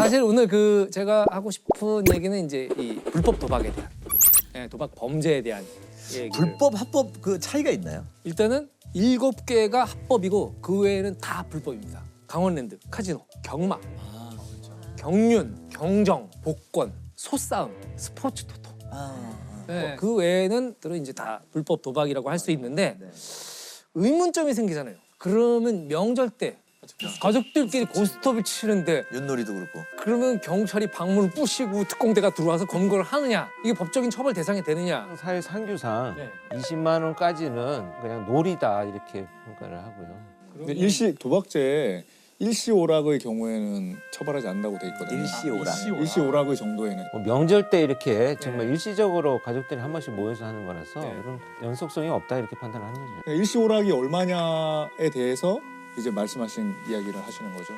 사실 오늘 그 제가 하고 싶은 얘기는 이제 이 불법 도박에 대한, 도박 범죄에 대한 얘기를. 불법 합법 그 차이가 있나요? 일단은 7개가 합법이고 그 외에는 다 불법입니다. 강원랜드, 카지노, 경마, 경륜, 경정, 복권, 소싸움, 스포츠 토토. 그 외에는 들은 이제 다 불법 도박이라고 할 수 있는데 의문점이 생기잖아요. 그러면 명절 때 가족들끼리 고스톱을 치는데 윷놀이도 그렇고. 그러면 경찰이 방문을 부시고 특공대가 들어와서 검거를 하느냐? 이게 법적인 처벌 대상이 되느냐? 사회 상규상 네. 20만 원까지는 그냥 놀이다 이렇게 평가를 하고요. 근데 일시 도박죄 일시 오락의 경우에는 처벌하지 않는다고 돼 있거든요. 일시 오락. 일시 오락의 정도에는. 뭐 명절 때 이렇게 정말 일시적으로 가족들이 한 번씩 모여서 하는 거라서 네. 그런 연속성이 없다 이렇게 판단을 하는 거죠. 그러니까 일시 오락이 얼마냐에 대해서 이제 말씀하신 이야기를 하시는 거죠.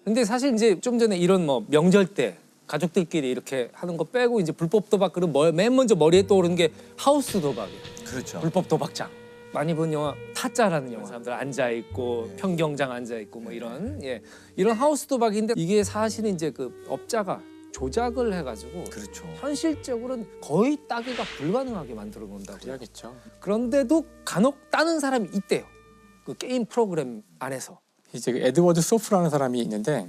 근데 사실 이제 좀 전에 이런 뭐 명절 때 가족들끼리 이렇게 하는 거 빼고 이제 불법 도박 그러면 맨 먼저 머리에 떠오르는 게 하우스 도박이에요. 그렇죠. 불법 도박장. 많이 본 영화 타짜라는 영화. 사람들 앉아 있고 평경장 앉아 있고 뭐 이런 이런 하우스 도박인데 이게 사실은 이제 그 업자가 조작을 해가지고 그렇죠. 현실적으로는 거의 따기가 불가능하게 만들어 놓는다고요. 그래야겠죠. 그런데도 간혹 따는 사람이 있대요. 그 게임 프로그램 안에서. 이제 그 에드워드 소프라는 사람이 있는데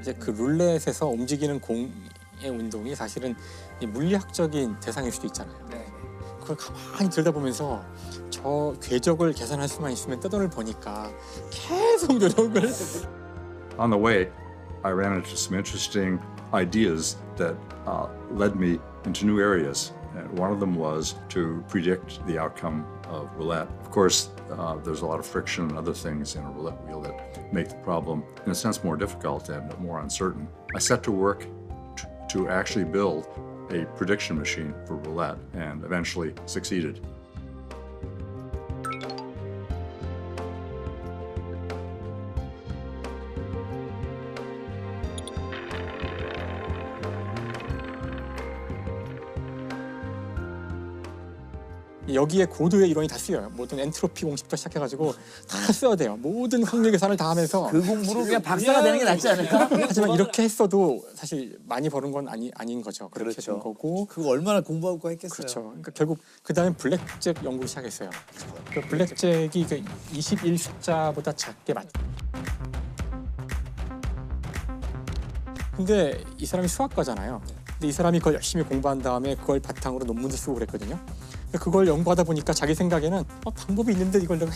이제 그 룰렛에서 움직이는 공의 운동이 사실은 이 물리학적인 대상일 수도 있잖아요. 그걸 가만히 들여다보면서 저 궤적을 계산할 수만 있으면 떼돈을 버니까 계속 노력을 On the way, I ran into some interesting ideas that led me into new areas. And one of them was to predict the outcome of roulette. Of course, there's a lot of friction and other things in a roulette wheel that make the problem, in a sense, more difficult and more uncertain. I set to work to actually build a prediction machine for roulette and eventually succeeded. 여기에 고도의 이론이 다 쓰여요. 모든 엔트로피 공식부터 시작해가지고 다 써야 돼요. 모든 확률 계산을 다 하면서 그 공부로 그냥 박사가 되는 게 낫지 않을까? 하지만 이렇게 했어도 사실 많이 버는 건 아닌 거죠. 그렇게 그렇죠. 된 거고. 그거 얼마나 공부하고 했겠어요. 그렇죠. 그러니까 결국 그 다음에 블랙잭 연구를 시작했어요. 그 블랙잭이 그 21 숫자보다 작게 맞. 근데 이 사람이 수학과잖아요. 근데 이 사람이 그걸 열심히 공부한 다음에 그걸 바탕으로 논문도 쓰고 그랬거든요. 근데 그걸 연구하다 보니까 자기 생각에는 방법이 있는데 이걸 내가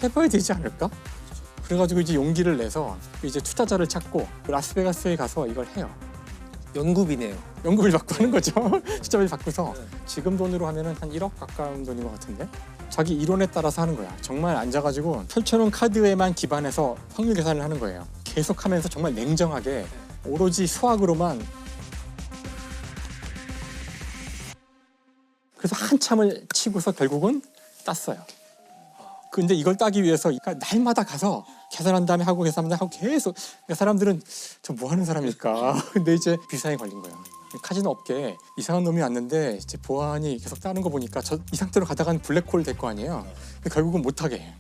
해봐야 되지 않을까? 그래가지고 이제 용기를 내서 이제 투자자를 찾고 라스베가스에 가서 이걸 해요. 연구비네요. 연구비를 받고 하는 거죠. 투자비를 받고서 지금 돈으로 하면은 한 1억 가까운 돈인 것 같은데 자기 이론에 따라서 하는 거야. 정말 앉아가지고 펼쳐놓은 카드에만 기반해서 확률 계산을 하는 거예요. 계속하면서 정말 냉정하게 오로지 수학으로만. 그래서 한참을 치고서 결국은 땄어요. 근데 이걸 따기 위해서 그러니까 날마다 가서 계산한 다음에 하고 계산한 다음에 하고 계속 그러니까 사람들은 저 뭐 하는 사람일까? 근데 이제 비상이 걸린 거예요. 카지노 업계에 이상한 놈이 왔는데 이제 보안이 계속 따는 거 보니까 이 상태로 가다간 블랙홀 될 거 아니에요. 근데 결국은 못하게 해요.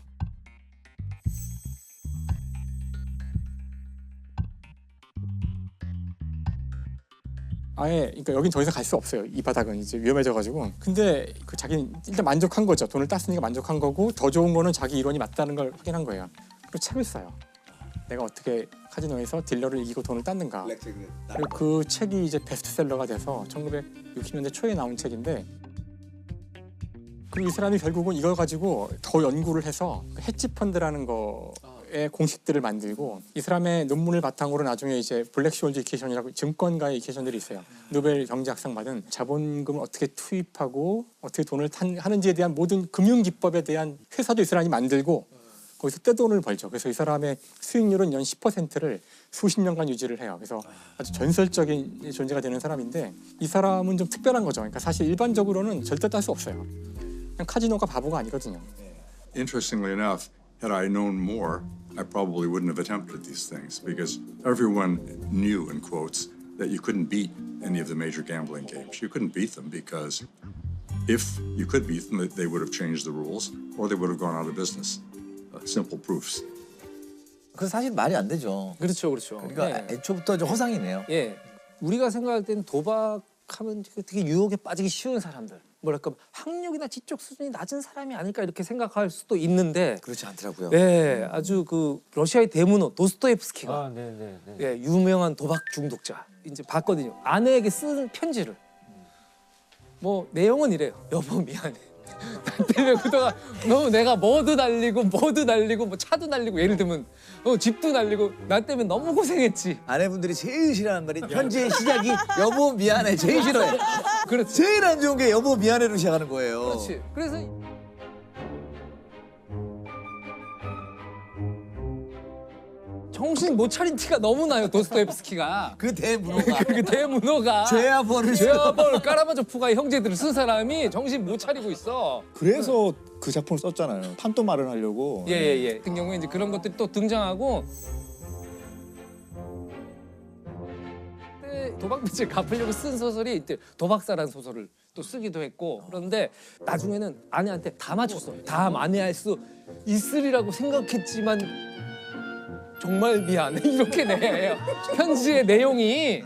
아예 그러니까 여긴 더 이상 갈 수 없어요. 이 바닥은 이제 위험해져가지고. 근데 그 자기는 일단 만족한 거죠. 돈을 땄으니까 만족한 거고 더 좋은 거는 자기 이론이 맞다는 걸 확인한 거예요. 그리고 책을 써요. 내가 어떻게 카지노에서 딜러를 이기고 돈을 땄는가. 그리고 그 책이 이제 베스트셀러가 돼서 1960년대 초에 나온 책인데 그리고 이 사람이 결국은 이걸 가지고 더 연구를 해서 헤지 펀드라는 거의 공식들을 만들고 이 사람의 논문을 바탕으로 나중에 이제 블랙시홀드 이케이션이라고 증권가의 이케이션들이 있어요. 노벨 경제학상 받은 자본금을 어떻게 투입하고 어떻게 돈을 하는지에 대한 모든 금융 기법에 대한 회사도 이 사람이 만들고 거기서 떼돈을 벌죠. 그래서 이 사람의 수익률은 연 10%를 수십 년간 유지를 해요. 그래서 아주 전설적인 존재가 되는 사람인데 이 사람은 좀 특별한 거죠. 그러니까 사실 일반적으로는 절대 딸 수 없어요. 그냥 카지노가 바보가 아니거든요. Interestingly enough, had I known more, I probably wouldn't have attempted these things because everyone knew, in quotes, that you couldn't beat any of the major gambling games. You couldn't beat them because If you could beat them, they would have changed the rules, or they would have gone out of business. Simple proofs. 그 사실 말이 안 되죠. 그렇죠, 그렇죠. 그러니까 예. 애초부터 좀 허상이네요. 예, 우리가 생각할 때는 도박하면 되게 유혹에 빠지기 쉬운 사람들, 뭐랄까 학력이나 지적 수준이 낮은 사람이 아닐까 이렇게 생각할 수도 있는데, 그렇지 않더라고요. 예, 아주 그 러시아의 대문호 도스토옙스키가 아, 네. 예, 유명한 도박 중독자 이제 봤거든요. 아내에게 쓴 편지를. 뭐 내용은 이래요. 여보 미안해. 나 때문에 그동안 너무 내가 뭐도 날리고 뭐 차도 날리고, 예를 들면 집도 날리고 나 때문에 너무 고생했지. 아내분들이 제일 싫어하는 말이 편지의 시작이 여보 미안해 제일 싫어해. 그렇지. 제일 안 좋은 게 여보 미안해로 시작하는 거예요. 그렇지. 그래서 정신 못 차린 티가 너무 나요. 도스토옙스키가. 그 대문호가 그 대문호가 죄와 벌을 죄와 벌 까라마조프가의 형제들을 쓴 사람이 정신 못 차리고 있어. 그래서 그 작품을 썼잖아요. 판도 마련하려고. 예예예. 같은 경우에 이제 그런 것들이 또 등장하고, 그때 도박빚을 갚으려고 쓴 소설이 이제 도박사라는 소설을 또 쓰기도 했고, 그런데 나중에는 아내한테 다 맞췄어. 다 만회할 수 있으리라고 생각했지만 정말 미안해 이렇게 내요. 편지의 내용이.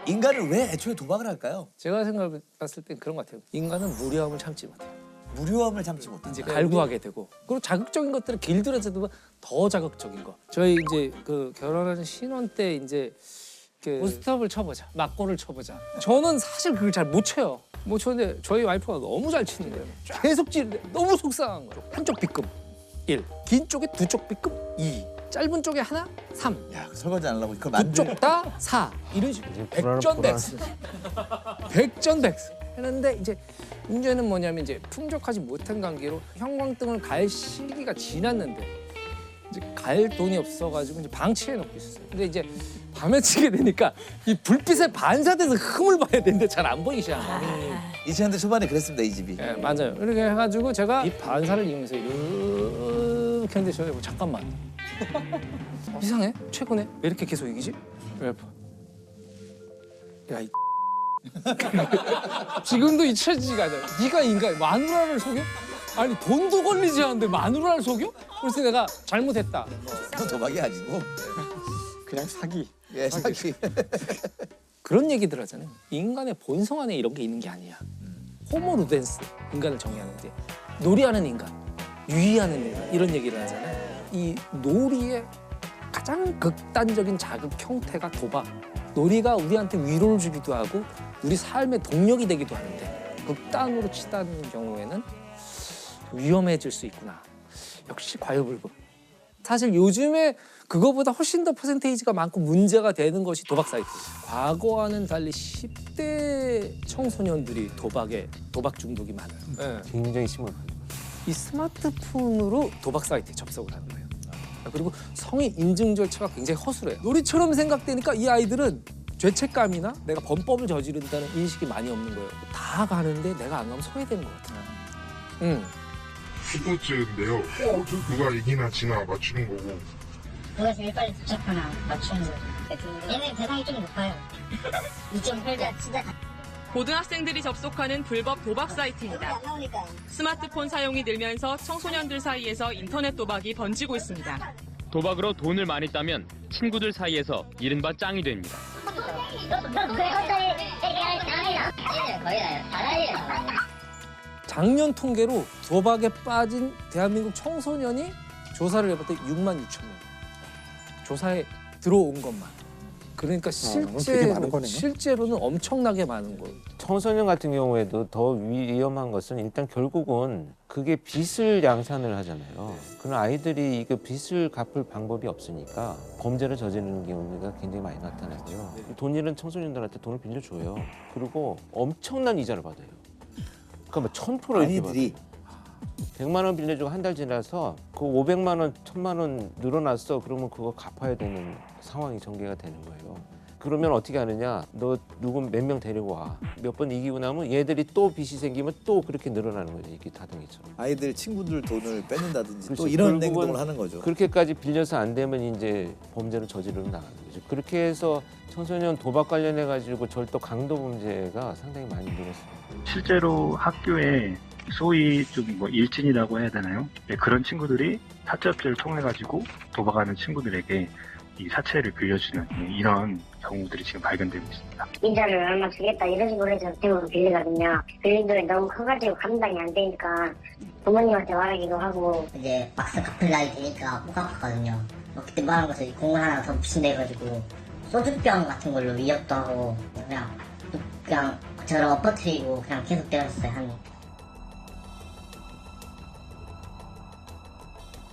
인간은 왜 애초에 도박을 할까요? 제가 생각해봤을 땐 그런 것 같아요. 인간은 무료함을 참지 못해요. 무료함을 참지 못한다. 이제 갈구하게 되고, 그리고 자극적인 것들을 길들여져도 더 자극적인 거. 저희 이제 그 결혼하는 신혼 때 이제 고스톱을 쳐보자, 막고를 쳐보자. 저는 사실 그걸 잘 못 쳐요. 못 쳤는데 저희 와이프가 너무 잘 치는 거예요. 계속 치는데 너무 속상한 거예요. 한쪽 빗금 1, 긴 쪽에 두 쪽 빗금 2, 짧은 쪽에 하나 3, 야, 그 설거지 안 하려고 그걸 두 만들. 쪽 다 4 이런 식으로 백전백승. 백전백승 했는데, 이제 문제는 뭐냐면 이제 풍족하지 못한 관계로 형광등을 갈 시기가 지났는데 이제 갈 돈이 없어가지고 이제 방치해 놓고 있었어요. 근데 이제 밤에 치게 되니까 이 불빛에 반사돼서 흠을 봐야 되는데 잘 안 보이기 시작한 거예요. 2000년대 초반에 그랬습니다 이 집이. 예, 맞아요. 이렇게 해가지고 제가 이 반사를 이용해서 이렇게 했는데 저희 뭐 잠깐만 이상해? 최근에 왜 이렇게 계속 이기지? 야, 이 지금도 잊혀지지가 않아요. 네가 인간 마누라를 속여? 아니 돈도 걸리지 않는데 마누라를 속여? 그래서 내가 잘못했다. 그건 도박이 아니고. 그냥 사기. 예, 사기. 그런 얘기들 하잖아요. 인간의 본성 안에 이런 게 있는 게 아니야. 호모 루덴스, 인간을 정의하는데 놀이하는 인간, 유의하는 인간 이런 얘기를 하잖아요. 이 놀이의 가장 극단적인 자극 형태가 도박. 놀이가 우리한테 위로를 주기도 하고 우리 삶의 동력이 되기도 하는데, 극단으로 치닫는 경우에는 위험해질 수 있구나. 역시 과유불급. 사실 요즘에 그거보다 훨씬 더 퍼센테이지가 많고 문제가 되는 것이 도박 사이트. 과거와는 달리 10대 청소년들이 도박 중독이 많아요. 네. 굉장히 심한. 이 스마트폰으로 도박 사이트에 접속을 하는 거예요. 그리고 성인 인증 절차가 굉장히 허술해요. 놀이처럼 생각되니까 이 아이들은 죄책감이나 내가 범법을 저지른다는 인식이 많이 없는 거예요. 다 가는데 내가 안 가면 소외되는 것 같아요. 스포츠인데요. 누가 이기나 지나 맞추는 거고. 누가 제일 빨리 도착하나 맞추는 거. 얘는 대상이 좀 높아요. 2.8배. 진짜 고등학생들이 접속하는 불법 도박 사이트입니다. 안 나오니까. 스마트폰 사용이 늘면서 청소년들 사이에서 인터넷 도박이 번지고 있습니다. 도박으로 돈을 많이 따면 친구들 사이에서 이른바 짱이 됩니다. 작년 통계로 도박에 빠진 대한민국 청소년이 조사를 해봤더니 6만 6천 명. 조사에 들어온 것만. 그러니까 되게 많은 거네요. 실제로는 엄청나게 많은 거예요. 청소년 같은 경우에도 더 위험한 것은 일단 결국은 그게 빚을 양산을 하잖아요. 그런 아이들이 이거 빚을 갚을 방법이 없으니까 범죄를 저지르는 경우가 굉장히 많이 나타나고요. 돈 잃은 청소년들한테 돈을 빌려줘요. 그리고 엄청난 이자를 받아요. 그러니까 뭐 1000% 이렇게 받아요. 아이들이 100만 원 빌려주고 한 달 지나서 그 500만 원, 1000만 원 늘어났어. 그러면 그거 갚아야 되는 상황이 전개가 되는 거예요. 그러면 어떻게 하느냐? 너 누구 몇 명 데리고 와. 몇 번 이기고 나면 얘들이 또 빚이 생기면 또 그렇게 늘어나는 거죠. 이게 다둥이처럼. 아이들 친구들 돈을 뺏는다든지 또 그렇죠. 이런 결국은 행동을 하는 거죠. 그렇게까지 빌려서 안 되면 이제 범죄를 저지르러 나가는 거죠. 그렇게 해서 청소년 도박 관련해 가지고 절도 강도 범죄가 상당히 많이 늘었어요. 실제로 학교에 소위 좀 뭐 일진이라고 해야 되나요? 네, 그런 친구들이 사채업체를 통해 가지고 도박하는 친구들에게 이 사채를 빌려주는 이런 경우들이 지금 발견되고 있습니다. 인자를 얼마 주겠다 이런 식으로 해서 대부분 빌리거든요. 빌린 돈이 너무 커가지고 감당이 안 되니까 부모님한테 말하기도 하고 이제 막상 갚을 날이 되니까 못 갚았거든요. 그때 말한 것을 공을 하나 더 붙인다 해가지고 소주병 같은 걸로 위협도 하고 그냥 저를 엎어뜨리고 그냥 계속 때렸어요.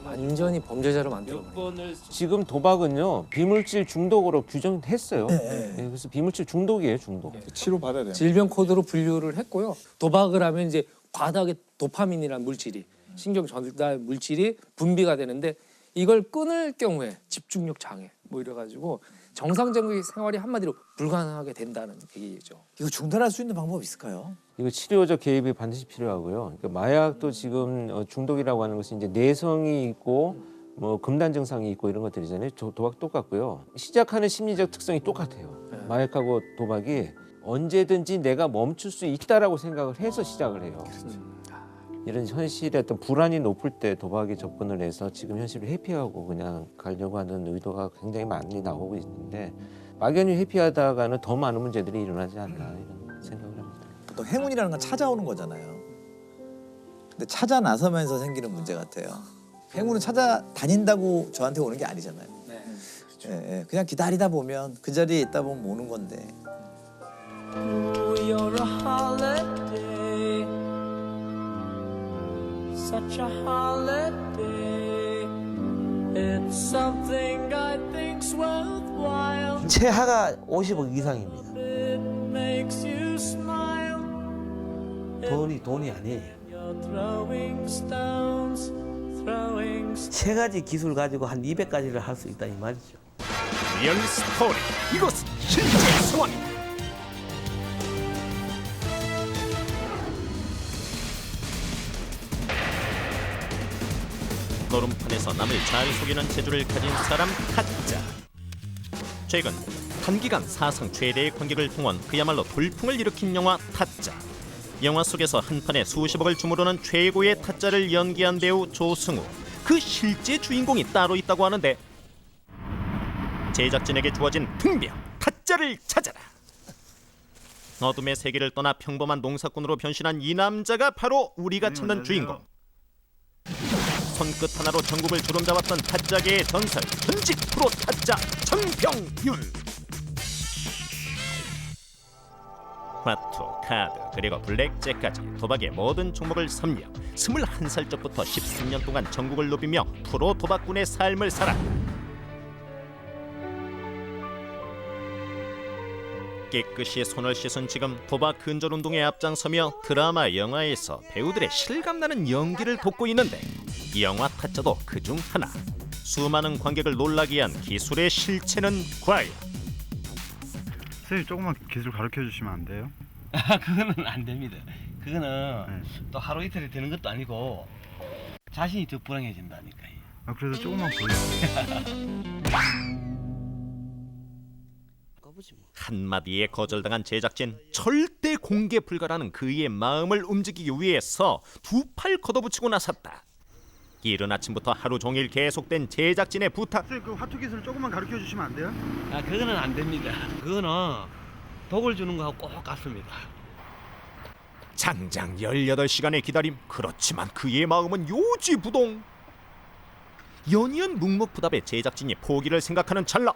완전히 범죄자로 만들어버려요. 지금 도박은요 비물질 중독으로 규정했어요. 네, 그래서 비물질 중독이에요, 중독. 치료 받아야 돼요. 질병 코드로 분류를 했고요. 도박을 하면 이제 과다하게 도파민이라는 물질이 신경 전달 물질이 분비가 되는데 이걸 끊을 경우에 집중력 장애 뭐 이래가지고 정상적인 생활이 한마디로 불가능하게 된다는 얘기죠. 이거 중단할 수 있는 방법이 있을까요? 이거 치료적 개입이 반드시 필요하고요. 그러니까 마약도 지금 중독이라고 하는 것은 이제 내성이 있고 뭐 금단 증상이 있고 이런 것들이잖아요. 도박 똑같고요. 시작하는 심리적 특성이 똑같아요. 마약하고 도박이 언제든지 내가 멈출 수 있다라고 생각을 해서 시작을 해요. 이런 현실의 어떤 불안이 높을 때 도박에 접근을 해서 지금 현실을 회피하고 그냥 가려고 하는 의도가 굉장히 많이 나오고 있는데 막연히 회피하다가는 더 많은 문제들이 일어나지 않나 이런 생각을 합니다. 또 행운이라는 건 찾아오는 거잖아요. 근데 찾아 나서면서 생기는 문제 같아요. 행운은 찾아다닌다고 저한테 오는 게 아니잖아요. 네. 그렇죠. 예, 그냥 기다리다 보면 그 자리에 있다 보면 오는 건데. Such a holiday. It's something I think's worthwhile. 최하가 50억 이상입니다. It makes you smile. 돈이 아니에요. You're throwing stones, throwing stones. 세 가지 기술 가지고 한 200가지를 할 수 있다 이 말이죠. 리얼 스토리. 이것은 실제 상황입니다. 노름판에서 남을 잘 속이는 재주를 가진 사람 타짜. 최근 단기간 사상 최대의 관객을 동원 그야말로 돌풍을 일으킨 영화 타짜. 영화 속에서 한 판에 수십억을 주무르는 최고의 타짜를 연기한 배우 조승우. 그 실제 주인공이 따로 있다고 하는데 제작진에게 주어진 특명 타짜를 찾아라. 어둠의 세계를 떠나 평범한 농사꾼으로 변신한 이 남자가 바로 우리가 찾는 주인공. 손끝 하나로 전국을 주름잡았던 타짜계의 전설 전직 프로 타짜 정병윤. 화투, 카드, 그리고 블랙잭까지 도박의 모든 종목을 섭렵. 21살 적부터 13년 동안 전국을 누비며 프로 도박꾼의 삶을 살아. 깨끗이 손을 씻은 지금 도박 근절 운동에 앞장서며 드라마, 영화에서 배우들의 실감나는 연기를 돕고 있는데 이 영화 타짜도 그중 하나. 수많은 관객을 놀라게 한 기술의 실체는 과연? 선생님 조금만 기술 가르쳐 주시면 안 돼요? 그거는 안 됩니다. 그거는 또 하루 이틀이 되는 것도 아니고 자신이 더 불안해진다니까요. 그래서 조금만 보여주세요. 한마디에 거절당한 제작진. 절대 공개 불가라는 그의 마음을 움직이기 위해서 두 팔 걷어붙이고 나섰다. 이른 아침부터 하루 종일 계속된 제작진의 부탁. 그 화투 기술 조금만 가르쳐 주시면 안 돼요? 그거는 안 됩니다. 그거는 독을 주는 거하고 꼭 같습니다. 장장 18시간의 기다림. 그렇지만 그의 마음은 요지부동. 연이은 묵묵부답에 제작진이 포기를 생각하는 찰나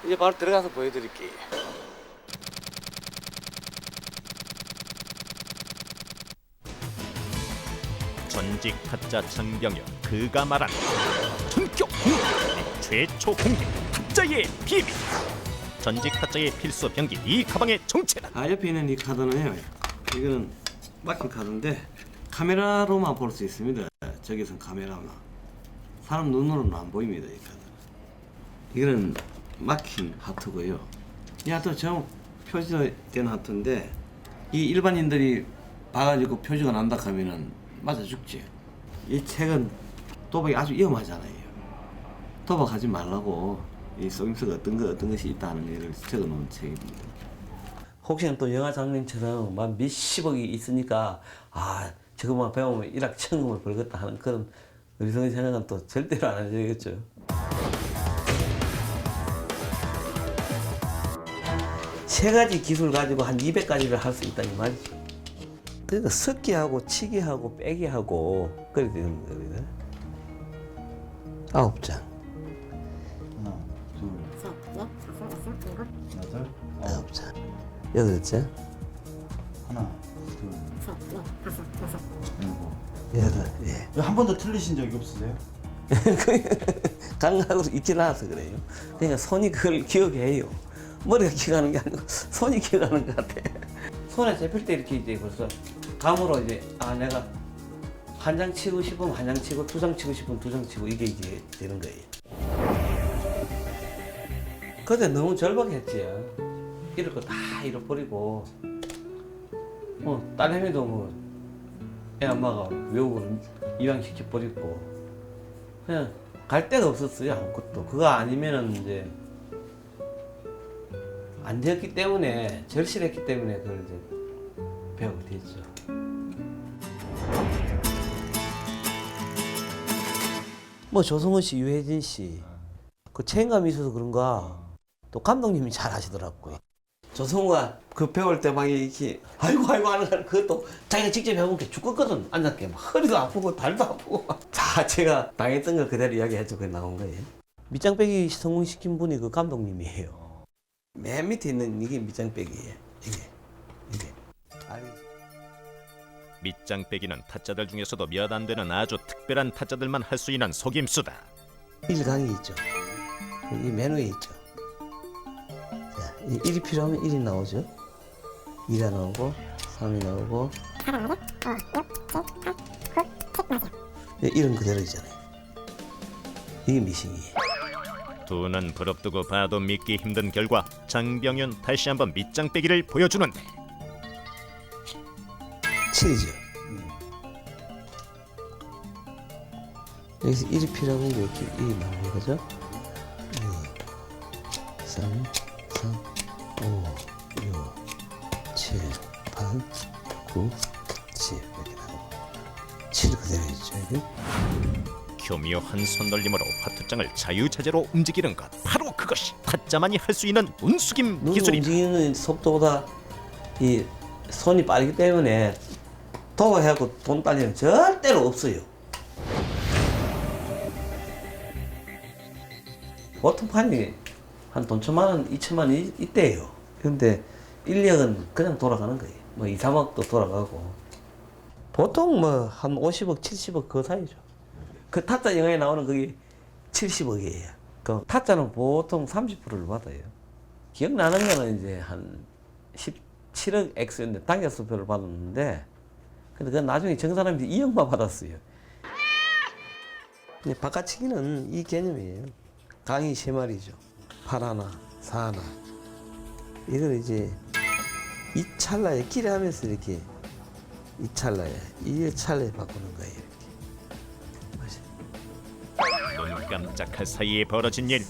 이제 바로 들어가서 보여드릴게요. 전직 타짜 정병윤. 그가 말한 전격 공개, 최초 공개 타짜의 비밀. 전직 타짜의 필수 병기 이 가방의 정체는? 옆에 있는 이 카드는요, 이거는 막힌 카드인데 카메라로만 볼 수 있습니다. 저기선 카메라만. 사람 눈으로는 안 보입니다. 이 카드. 이거는 막힌 하트고요. 야또 정 표시된 하트인데 이 일반인들이 봐가지고 표시가 난다 하면은 맞아 죽지. 이 책은 도박이 아주 위험하잖아요. 도박하지 말라고 이 속임수가 어떤 것이 있다는 얘를 적어놓은 책입니다. 혹시나 또 영화 장면처럼 막 몇십억이 있으니까 아 저것만 배우면 일확천금을 벌겠다 하는 그런 어리석은 생각은 또 절대로 안 하셔야겠죠. 세 가지 기술 가지고 한 200가지를 할 수 있다 이 말이죠. 그러니까 섞기하고 치기하고 빼기하고 그래야 되는 거거든요. 9장. 하나, 둘, 여덟, 9장. 8장. 하나, 둘, 일곱. 8. 예. 한 번도 틀리신 적이 없으세요? 감각으로 잊지 않아서 그래요. 그러니까 손이 그걸 기억해요. 머리가 기억하는 게 아니고 손이 기억하는 것 같아. 손에 잡힐 때 이렇게 이제 벌써 감으로 이제 아 내가 한 장 치고 싶으면 한 장 치고 두 장 치고 싶으면 두 장 치고 이게 이제 되는 거예요. 그때 너무 절박했지. 이럴 거 다 잃어버리고 딸내미도 뭐 애 엄마가 외국으로 입양시켜버리고 그냥 갈 데가 없었어요. 아무것도. 그거 아니면은 이제 안 되었기 때문에 절실했기 때문에 그걸 이제 배우게 됐죠. 뭐 조성은 씨, 유해진 씨, 그 책임감이 있어서 그런가 또 감독님이 잘 하시더라고요. 조성우가 그 배울 때 막 이렇게 아이고 하는 거 그것도 자기가 직접 해본 게 죽었거든. 앉았게 막 허리도 아프고 발도 아프고 다 제가 당했던 걸 그대로 이야기해서 그게 나온 거예요. 밑장빼기 성공시킨 분이 그 감독님이에요. 맨 밑에 있는 이게 밑장빼기예요. 이게. 밑장빼기는 타짜들 중에서도 몇 안 되는 아주 특별한 타짜들만 할 수 있는 속임수다. 1강이 있죠. 이 맨 위에 있죠. 자, 1이 필요하면 1이 나오죠. 2가 나오고 3이 나오고 1은 그대로 있잖아요. 이게 미싱이에요. 두 눈 부릅뜨고 봐도 믿기 힘든 결과 장병윤 다시 한번 밑장빼기를 보여주는데 7이죠. 여기서 1이 필요하면 이렇게 1이 나오는 거죠. 2, 3, 5, 6, 7, 8, 9, 10 이렇게 나오고 7 그대로 있죠. 여기. 교묘한 손놀림으로 화투장을 자유자재로 움직이는 것, 바로 그것이 타짜만이 할 수 있는 운숙임 눈 기술이다. 움직이는 속도보다 이 손이 빠르기 때문에 도박해갖고 돈 딸리는 절대로 없어요. 보통 판이 한 돈 1,000만 원, 2,000만 원 이때예요. 근데 1력은 그냥 돌아가는 거예요. 뭐 2, 3억도 돌아가고 보통 뭐 한 50억, 70억 그 사이죠. 그 타짜 영화에 나오는 그게 70억이에요. 그 타짜는 보통 30%를 받아요. 기억나는 거는 이제 한 17억 X였는데 당겨수표를 받았는데 근데 그 나중에 정사람이 2억만 받았어요. 근데 바깥치기는 이 개념이에요. 강이 3마리죠. 8 하나, 4 하나. 이걸 이제 이 찰나에 끼리 하면서 이렇게 이 찰나에 바꾸는 거예요. 눈 깜짝할 사이에 벌어진 일.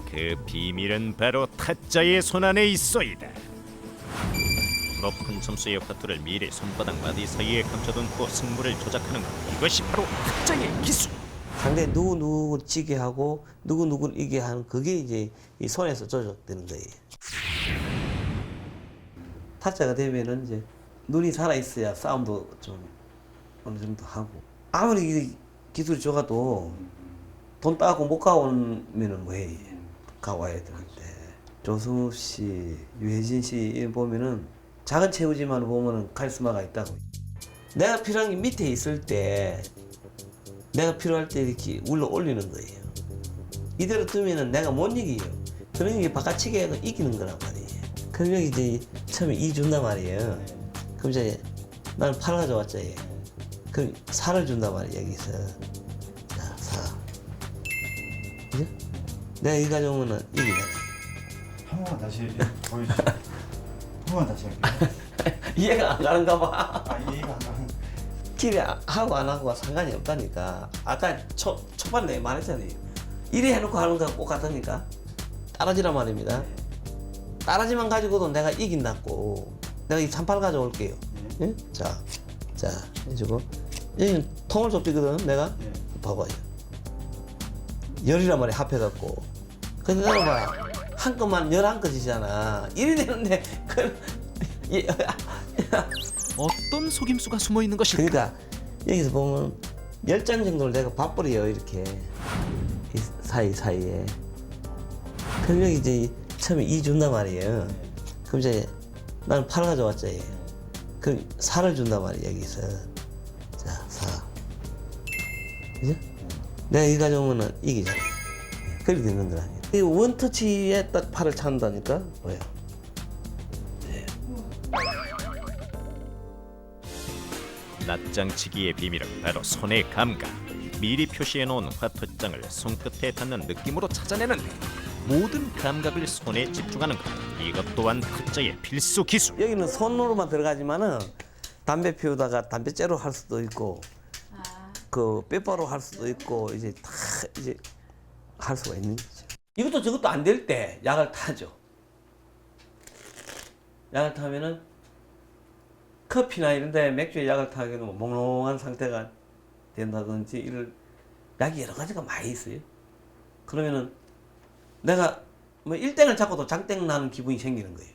그 비밀은 바로 타짜의 손안에 있어이다. 높은 점수의 화투를 미리 손바닥 마디 사이에 감춰둔 후 승부를 조작하는 것, 이것이 바로 타짜의 기술. 상대 누구 지게 하고 누구를 이게 하는 그게 이제 이 손에서 조작되는 거예요. 타짜가 되면은 이제 눈이 살아 있어야 싸움도 좀 어느 정도 하고 아무리 기술이 좋아도 돈 따고 못 가오면은 뭐해 가와야 되는데 조승우 씨, 유해진 씨 보면은 작은 체구지만 보면은 카리스마가 있다고. 내가 필요한 게 밑에 있을 때 내가 필요할 때 이렇게 올려 올리는 거예요. 이대로 두면은 내가 못 이겨요. 그런 게 바깥치기가 이기는 거란 말이에요. 그럼 여기 이제 처음에 2 준단 말이에요. 그럼 이제 나는 8 가져왔지. 그럼 4를 준단 말이에요. 여기서 자 4. 그죠? 내가 이 가져오면은 이기잖아. 한 번만 다시 보여주세요. 한 번만 다시 할게요. 이해가 안 가는가 봐. 이해가 안 가는. 길에 하고 안 하고가 상관이 없다니까. 아까 초반 내가 말했잖아요. 이래 해놓고 하는 거랑 똑같으니까. 따라지란 말입니다. 따라지만 가지고도 내가 이긴다고. 내가 이 38 가져올게요. 예? 자 해주고. 여기 통을 좁히거든 내가. 봐봐요. 열이란 말이야 합해갖고. 근데 나는 봐. 한 건만 11건이잖아. 이래 되는데 어떤 속임수가 숨어 있는 것일까? 그러니까 여기서 보면 10장 정도를 내가 밥벌이에요 이렇게 이 사이에. 그럼 여기 이제 처음에 2 준단 말이에요. 그럼 이제 나는 8 가져왔지. 그럼 4를 준단 말이야 여기서. 자 4. 그죠? 내가 이 가져오면은 이기잖아. 그렇게 되는 거라. 이 원터치에 딱 팔을 찬다니까. 뭐야? 낱장치기의 비밀은 바로 손의 감각. 미리 표시해놓은 화투장을 손끝에 닿는 느낌으로 찾아내는데 모든 감각을 손에 집중하는 것. 이것 또한 타짜의 필수 기술. 여기는 손으로만 들어가지만은 담배 피우다가 담배째로 할 수도 있고, 그 빼바로 할 수도 있고 이제 다 이제 할 수가 있는 거죠. 이것도 저것도 안 될 때 약을 타죠. 약을 타면은 커피나 이런 데 맥주에 약을 타게 되면 몽롱한 상태가 된다든지 이런 약이 여러 가지가 많이 있어요. 그러면은 내가 뭐 1땡을 잡고도 장땡 나는 기분이 생기는 거예요.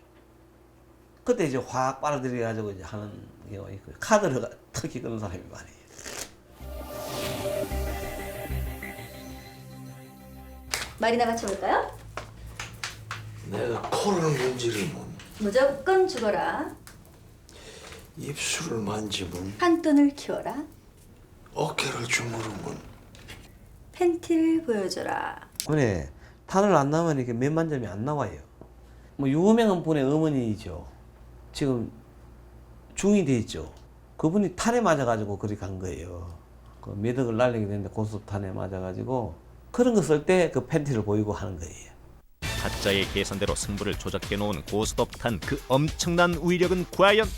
그때 이제 확 빨아들여 가지고 이제 하는 경우가 있고요. 카드를 특히 그런 사람이 많아요. 말이나 맞춰볼까요? 내가 코를 문지르면 무조건 죽어라. 입술을 만지면 한돈을 키워라. 어깨를 주무르면 팬티를 보여줘라. 그래 판을 안 나오면 이렇게 몇만 점이 안 나와요. 뭐 유명한 분의 어머니이죠. 지금 중이 돼 있죠. 그분이 탄에 맞아가지고 그렇게 간 거예요. 그 매덕을 날리게 됐는데 고스톱탄에 맞아가지고 그런 거 쓸 때 그 팬티를 보이고 하는 거예요. 타짜의 계산대로 승부를 조작해 놓은 고스톱탄, 그 엄청난 위력은 과연?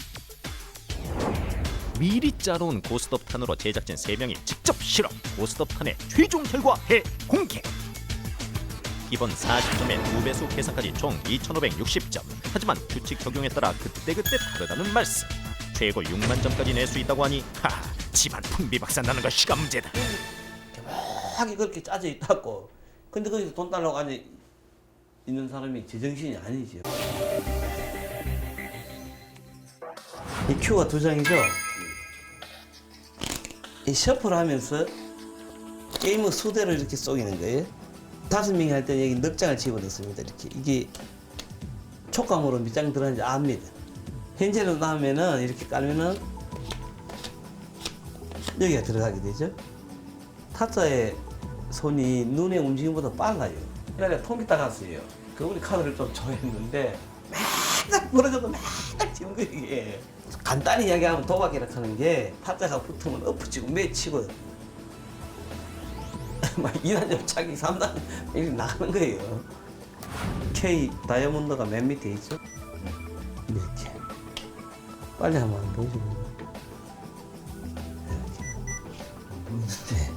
미리 짜놓은 고스톱탄으로 제작진 3명이 직접 실험. 고스톱탄의 최종 결과 공개. 기본 40점에 2배수 계산까지 총 2,560점. 하지만 규칙 적용에 따라 그때그때 다르다는 말씀. 최고 6만 점까지 낼 수 있다고 하니 집안 풍비박산나는 거 시간 문제다. 막 그렇게 짜져 있다고. 근데 거기서 돈 달라고 앉아 있는 사람이 제정신이 아니죠. 이 큐가 2장이죠. 이 셔플을 하면서 게임을 수대로 이렇게 쏘이는 거예요. 5명이 할 때 여기 넉 장을 집어넣습니다. 이렇게 이게 촉감으로 몇 장 들어가는지 압니다. 현재로 나오면은 이렇게 깔면은 여기가 들어가게 되죠. 타짜의 손이 눈의 움직임보다 빨라요. 옛날에 통기타 갔어요. 그분이 카드를 좀 좋아했는데 맨날 벌어져도 맨날 지는 거 이게. 간단히 이야기하면 도박이라고 하는 게 타짜가 붙으면 엎어치고 매치고 막 2단점 차기 3단 이렇게 나가는 거예요. K 다이아몬드가 맨 밑에 있죠. 이렇게 빨리 한번 보여주면 이렇게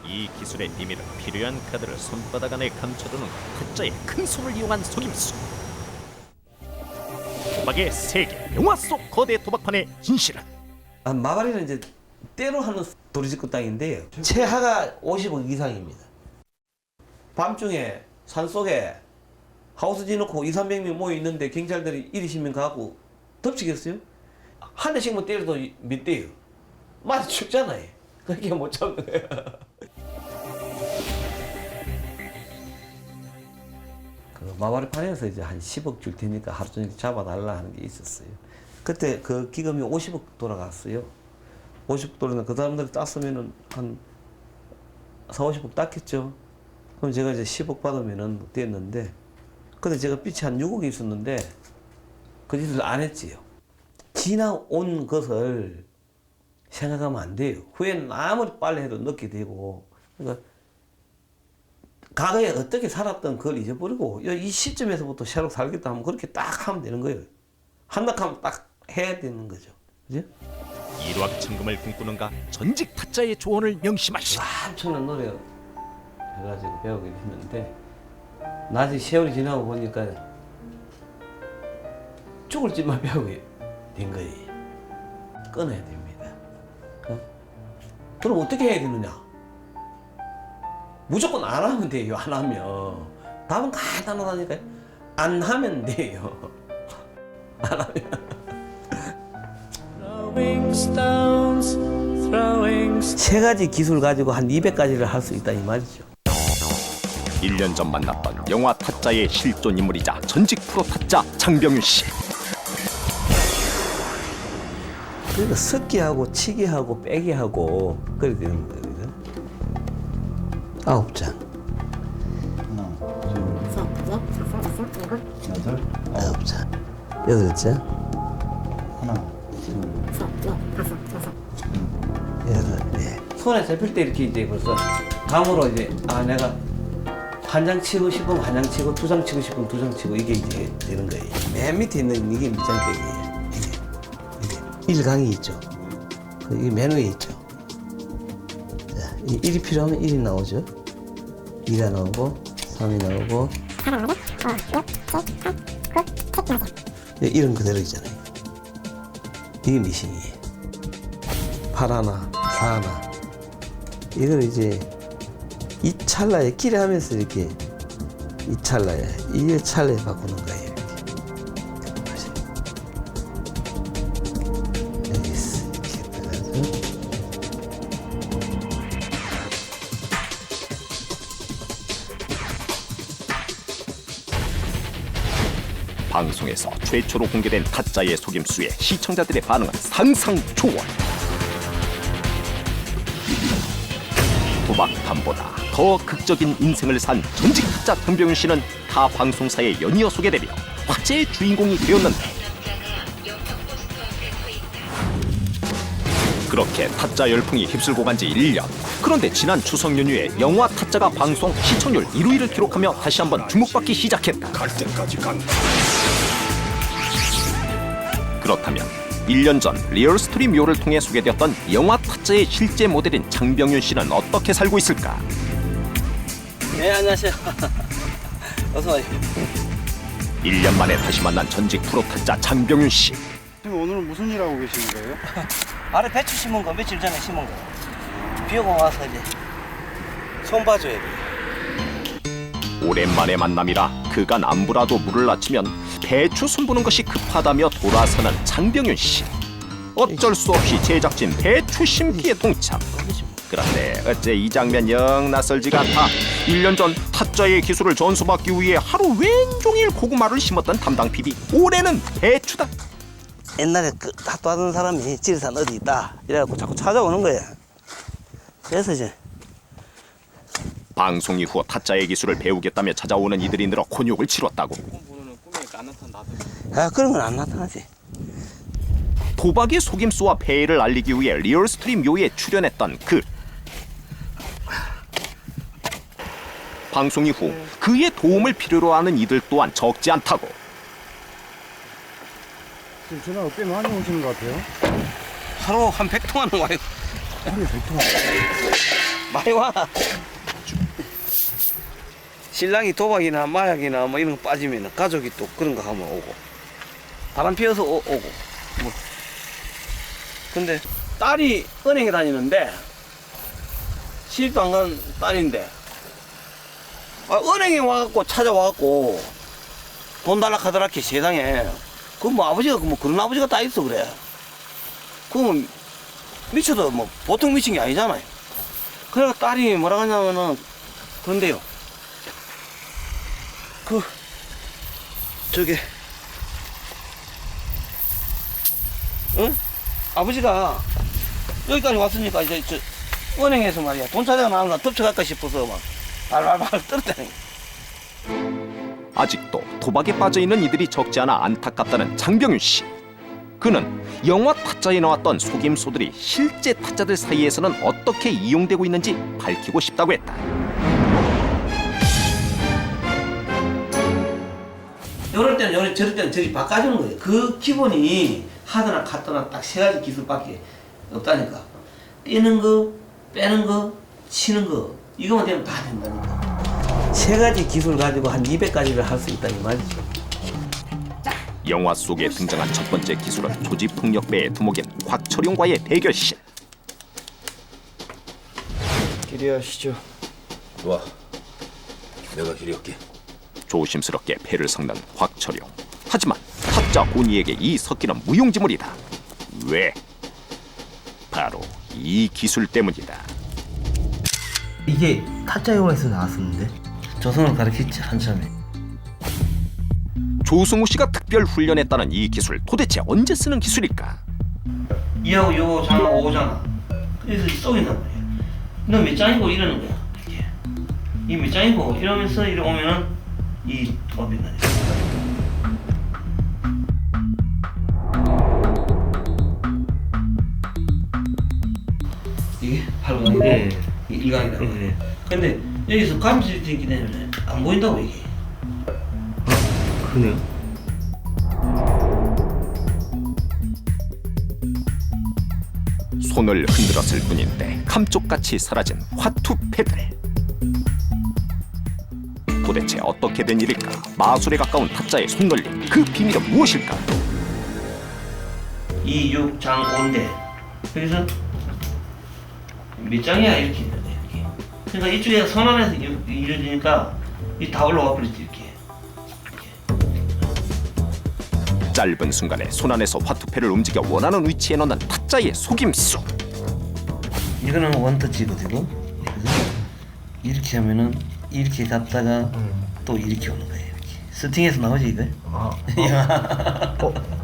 이 기술의 비밀은 필요한 카드를 손바닥 안에 감춰두는 타짜의 큰 손을 이용한 속임수. 도박의 세계, 영화 속 거대 도박판의 진실은? 마가리는 이제 때로 하는 도리지구 땅인데요. 최하가 50억 이상입니다. 밤중에 산속에 하우스 지놓고 200~300명 모여 있는데 경찰들이 1~20명 가고 덮치겠어요? 한 대씩만 때려도 몇 대요? 맞아 죽잖아요. 그렇게 못 참는 거예요. 그 마바리판에서 이제 한 10억 줄 테니까 하루 종일 잡아달라 하는 게 있었어요. 그때 그 기금이 50억 돌아갔어요. 50억 돌아는 그 사람들이 땄으면은 한 40~50억 땄겠죠. 그럼 제가 이제 10억 받으면은 됐는데, 근데 제가 빚이 한 6억이 있었는데 그 짓을 안 했지요. 지나온 것을 생각하면 안 돼요. 후회는 아무리 빨리 해도 늦게 되고. 그러니까 과거에 어떻게 살았던 그걸 잊어버리고 이 시점에서부터 새로 살겠다 하면 그렇게 딱 하면 되는 거예요. 한다 하면 딱 해야 되는 거죠. 그죠? 일확천금을 꿈꾸는가 전직 타짜의 조언을 명심하시오. 엄청난 노래 해가지고 배우게 됐는데 나중에 세월이 지나고 보니까 죽을 짓만 배우게 된 거예요. 끊어야 됩니다. 그럼 어떻게 해야 되느냐? 무조건 안 하면 돼요. 안 하면 답은 간단하다니까요. 안 하면 돼요. 안 하면 세 가지 기술 가지고 한 200가지를 할 수 있다 이 말이죠. 1년 전 만났던 영화 타짜의 실존 인물이자 전직 프로 타짜 장병윤 씨. 그러니까 섞기하고 치기하고 빼기하고 그렇게 되는 거거든요. 9장. 하나, 둘, 셋, 넷, 8장. 하나, 네. 손에 잡힐 때 이렇게 이제 벌써 감으로 이제 내가 한 장 치고 싶으면 한 장 치고 2장 치고 싶으면 2장 치고 이게 이제 되는 거예요. 맨 밑에 있는 이게 밑장빼기예요. 이게 1강이 있죠. 이게 맨 위에 있죠. 자, 1이 필요하면 1이 나오죠. 2가 나오고 3이 나오고 1은 그대로 있잖아요. 이게 미싱이에요. 8 하나, 4 하나. 이걸 이제 이 찰나에 끼려 하면서 이렇게 이 찰나에, 이 찰나에 바꾸는 거예요. 이렇게. 이렇게 떠가지고. 방송에서 최초로 공개된 타짜의 속임수에 시청자들의 반응은 상상 초월. 도박판보다 더 극적인 인생을 산 전직 타짜 장병윤 씨는 타 방송사에 연이어 소개되며 화제의 주인공이 되었는데, 그렇게 타짜 열풍이 휩쓸고 간 지 1년. 그런데 지난 추석 연휴에 영화 타짜가 방송 시청률 1위를 기록하며 다시 한번 주목받기 시작했다. 갈 때까지 간다. 그렇다면 1년 전 리얼스토리 묘를 통해 소개되었던 영화 타짜의 실제 모델인 장병윤 씨는 어떻게 살고 있을까? 네, 안녕하세요. 어서 와요. 1년 만에 다시 만난 전직 프로 타짜 장병윤 씨. 오늘은 무슨 일 하고 계시는 거예요? 아래 배추 심은 거 며칠 전에 심은 거. 비 오고 와서 이제 손 봐줘야 돼. 오랜만에 만남이라 그간 안부라도 물을 낮추면 배추 손보는 것이 급하다며 돌아서는 장병윤 씨. 어쩔 수 없이 제작진 배추 심기에 동참. 그런데 어째 이 장면 영 낯설지가 않다. 1년 전 타짜의 기술을 전수받기 위해 하루 왼종일 고구마를 심었던 담당 PD. 올해는 배추다. 옛날에 그 타투하던 사람이 지리산 어디 있다 이래갖고 자꾸 찾아오는 거예요. 그래서 이제 방송 이후 타짜의 기술을 배우겠다며 찾아오는 이들이 늘어 곤욕을 치렀다고. 그런 건 안 나타나지. 도박의 속임수와 폐해를 알리기 위해 리얼스트림 묘에 출연했던 그. 방송 이후 그의 도움을 필요로 하는 이들 또한 적지 않다고. 지금 전화가 꽤 많이 오시는 것 같아요. 하루 한 100통 하는 와요. 하루에 100통? 많이 와. 신랑이 도박이나 마약이나 뭐 이런 거 빠지면 가족이 또 그런 거 하면 오고, 바람 피워서 오고. 뭐. 근데 딸이 은행에 다니는데 시집도 안 간 딸인데 은행에 와갖고 찾아와갖고 돈 달라 카더라케 세상에. 그 뭐 아버지가 뭐 그런 아버지가 다 있어 그래. 그러면 미쳐도 뭐 보통 미친 게 아니잖아요. 그래서 딸이 뭐라 하냐면은 그런데요. 저기 응? 아버지가 여기까지 왔으니까 이제 저 은행에서 말이야 돈 찾아가 나오나 덮쳐갈까 싶어서 막 발발발 떨었다니. 아직도 도박에 빠져있는 이들이 적지 않아 안타깝다는 장병윤 씨. 그는 영화 타짜에 나왔던 속임수들이 실제 타짜들 사이에서는 어떻게 이용되고 있는지 밝히고 싶다고 했다. 저럴 때는 저리 바꿔주는 거예요. 그 기본이 하드나 카드나 딱 3가지 기술밖에 없다니까. 떼는 거, 빼는 거, 치는 거 이거만 되면 다 된다니까. 3가지 기술 가지고 한 200가지를 할 수 있다 이 말이죠. 영화 속에 등장한 첫 번째 기술은 조지폭력배의 두목인 곽철용과의 대결신. 기리하시죠. 와, 내가 기리할게. 조심스럽게 패를 섞는 곽철용. 하지만 타짜 고니에게 이 섞기는 무용지물이다. 왜? 바로 이 기술 때문이다. 이게 타짜 영화에서 나왔었는데 조선을 가르쳤지 한참에. 조승우 씨가 특별 훈련했다는 이 기술 도대체 언제 쓰는 기술일까? 이하고 요거 장 오잖아. 그래서 쏘인단 말이야. 너 몇 장이고 이러는 거야. 이렇게. 이 몇 장이고 이러면서 이래 오면은 이 도박이 나지. 이게 8강이고 네. 1강이다. 네. 근데 여기서 감지 있기 때문에 안 보인다고 이게. 그러네요. 손을 흔들었을 뿐인데 감쪽같이 사라진 화투 패들. 도대체 어떻게 된 일일까? 마술에 가까운 타짜의 손놀림, 그 비밀은 무엇일까? 2, 6, 장 5인데 그래서 몇 장이야 이렇게 있는데 이렇게. 그러니까 이쪽에 선 안에서 이루어지니까 이 다 올라와 버렸지 이렇게. 짧은 순간에 손 안에서 화투패를 움직여 원하는 위치에 넣는 타짜의 속임수. 이거는 원터치거든요. 이렇게 하면은 이렇게 갔다가 또 이렇게 오는 거예요. 이렇게. 스팅에서 나오지 이거?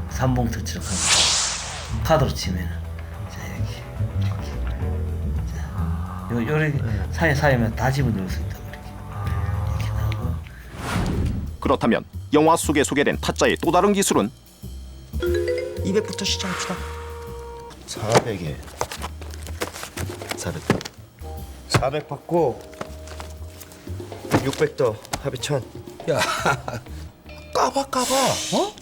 삼봉 터치로 가는 거예요. 카드로 치면은 자 이렇게 요렇게 사이면 다 집어넣을 수 있다고 이렇게 나오고. 그렇다면 영화 속에 소개된 타짜의 또 다른 기술은? 200부터 시작합시다. 400에 400. 400 받고 600 더 합의 1000. 야, 까봐. 어?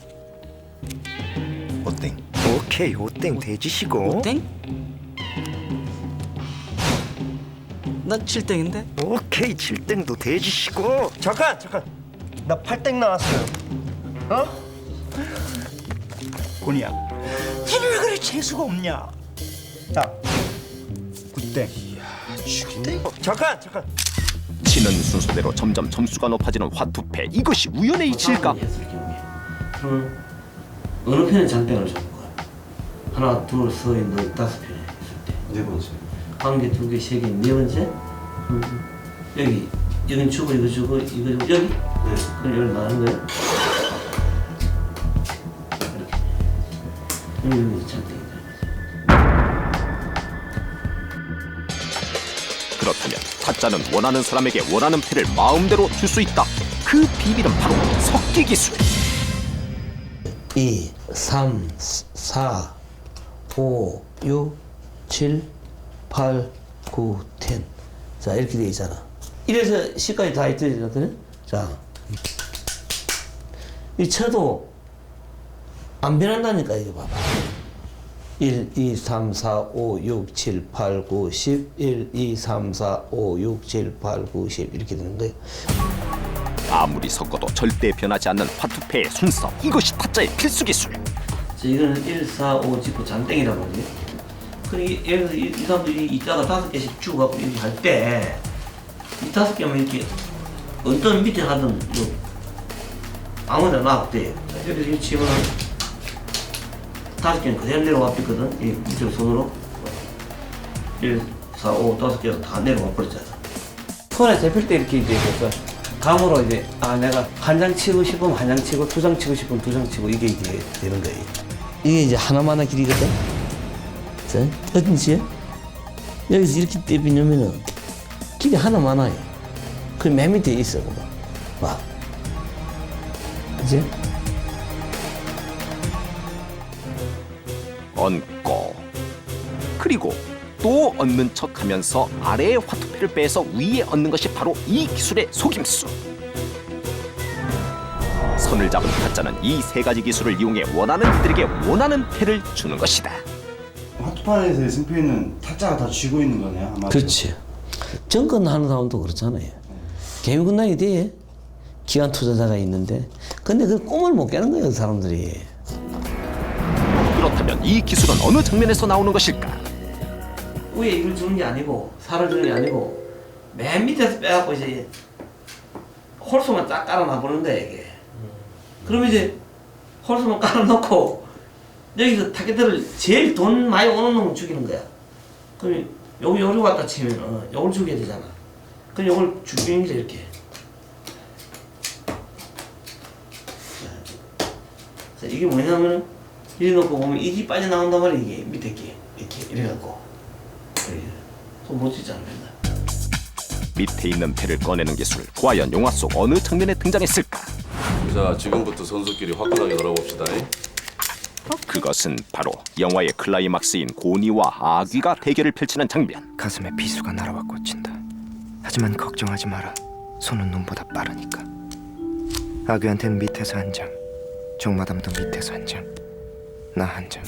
오땡. 오케이, 오땡 돼지시고. 오땡? 나 7땡인데? 오케이, 7땡도 돼지시고. 잠깐. 나 8땡 나왔어요. 어? 고니야. 쟤는 왜 그래 재수가 없냐? 자, 9땡. 이야, 죽이땡. 잠깐. 치는 순서대로 점점 점수가 높아지는 화투패. 이것이 우연의 일치일까? 그럼 어느 편에 장땡을 잡는 거야? 하나, 둘, 셋, 넷, 5편에 있을 때. 네 번째. 한 개, 두 개, 세 개, 네 번째. 여기 주고 이거 주고 이거 주고 여기. 네. 그럼 여기 나가는 거예요? 이렇게. 여기 장땡이. 그렇다면 타짜는 원하는 사람에게 원하는 패를 마음대로 줄 수 있다. 그 비밀은 바로 섞기 기술. 2, 3, 4, 5, 6, 7, 8, 9, 10. 자 이렇게 돼 있잖아. 1에서 10까지 다 있거든. 자, 이 쳐도 안 변한다니까 이거 봐봐. 1, 2, 3, 4, 5, 6, 7, 8, 9, 10 1, 2, 3, 4, 5, 6, 7, 8, 9, 10 이렇게 되는 거예요. 아무리 섞어도 절대 변하지 않는 화투패의 순서. 이것이 타짜의 필수 기술. 자, 이거는 1, 4, 5 짚고 잔땡이란 말이에요. 그리고 예를 들어서 이 사람들이 이따가 5개씩 주고 갖고 이렇게 할 때 이 5개면 이렇게 어떤 밑에 하든 아무데나 놔도 자, 이렇게 치면 5개는 그대로 내려와 버리거든. 이 밑으로 손으로 1, 4, 5, 5개가 다 내려와 버렸잖아. 손에 잡힐 때 이렇게 이제 감으로 이제 내가 한 장 치고 싶으면 한 장 치고 2장 치고 싶으면 2장 치고 이게 되는 거예요. 이게 이제 하나만한 길이거든. 자, 어딘지 여기서 이렇게 떼비냐면은 길이 하나 많아요. 그 맨 밑에 있어 봐. 그치? 얹고 그리고 또 얹는 척하면서 아래의 화투패를 빼서 위에 얹는 것이 바로 이 기술의 속임수. 손을 잡은 타짜는 이 세 가지 기술을 이용해 원하는 이들에게 원하는 패를 주는 것이다. 화투판에서의 승패는 타짜가 다 쥐고 있는 거네요. 아마. 그렇지. 정권하는 사람도 그렇잖아요. 개미 군단이 돼. 기관 투자자가 있는데 근데 그 꿈을 못 깨는 거예요, 사람들이. 그렇다면 이 기술은 어느 장면에서 나오는 것일까? 위에 이걸 주는 게 아니고 살을 주는 게 아니고 맨 밑에서 빼갖고 이제 홀수만 딱 깔아놔보는 거야 이게. 그러면 이제 홀수만 깔아놓고 여기서 타겟들을 제일 돈 많이 오는 놈을 죽이는 거야. 그럼 요리 갖다 치면 요걸 죽여야 되잖아. 그럼 요걸 죽이는 게 이렇게. 이게 뭐냐면 이래 놓고 보면 이기 빠져나온단 말이야. 이게 밑에 게 이렇게 이래갖고 손 못 치잖아. 밑에 있는 패를 꺼내는 기술, 과연 영화 속 어느 장면에 등장했을까? 자, 지금부터 선수끼리 화끈하게 놀아봅시다. 그것은 바로 영화의 클라이막스인 고니와 아귀가 대결을 펼치는 장면. 가슴에 비수가 날아와 꽂힌다. 하지만 걱정하지 마라. 손은 눈보다 빠르니까. 아귀한테는 밑에서 한 장, 정마담도 밑에서 한 장, 나 한 장.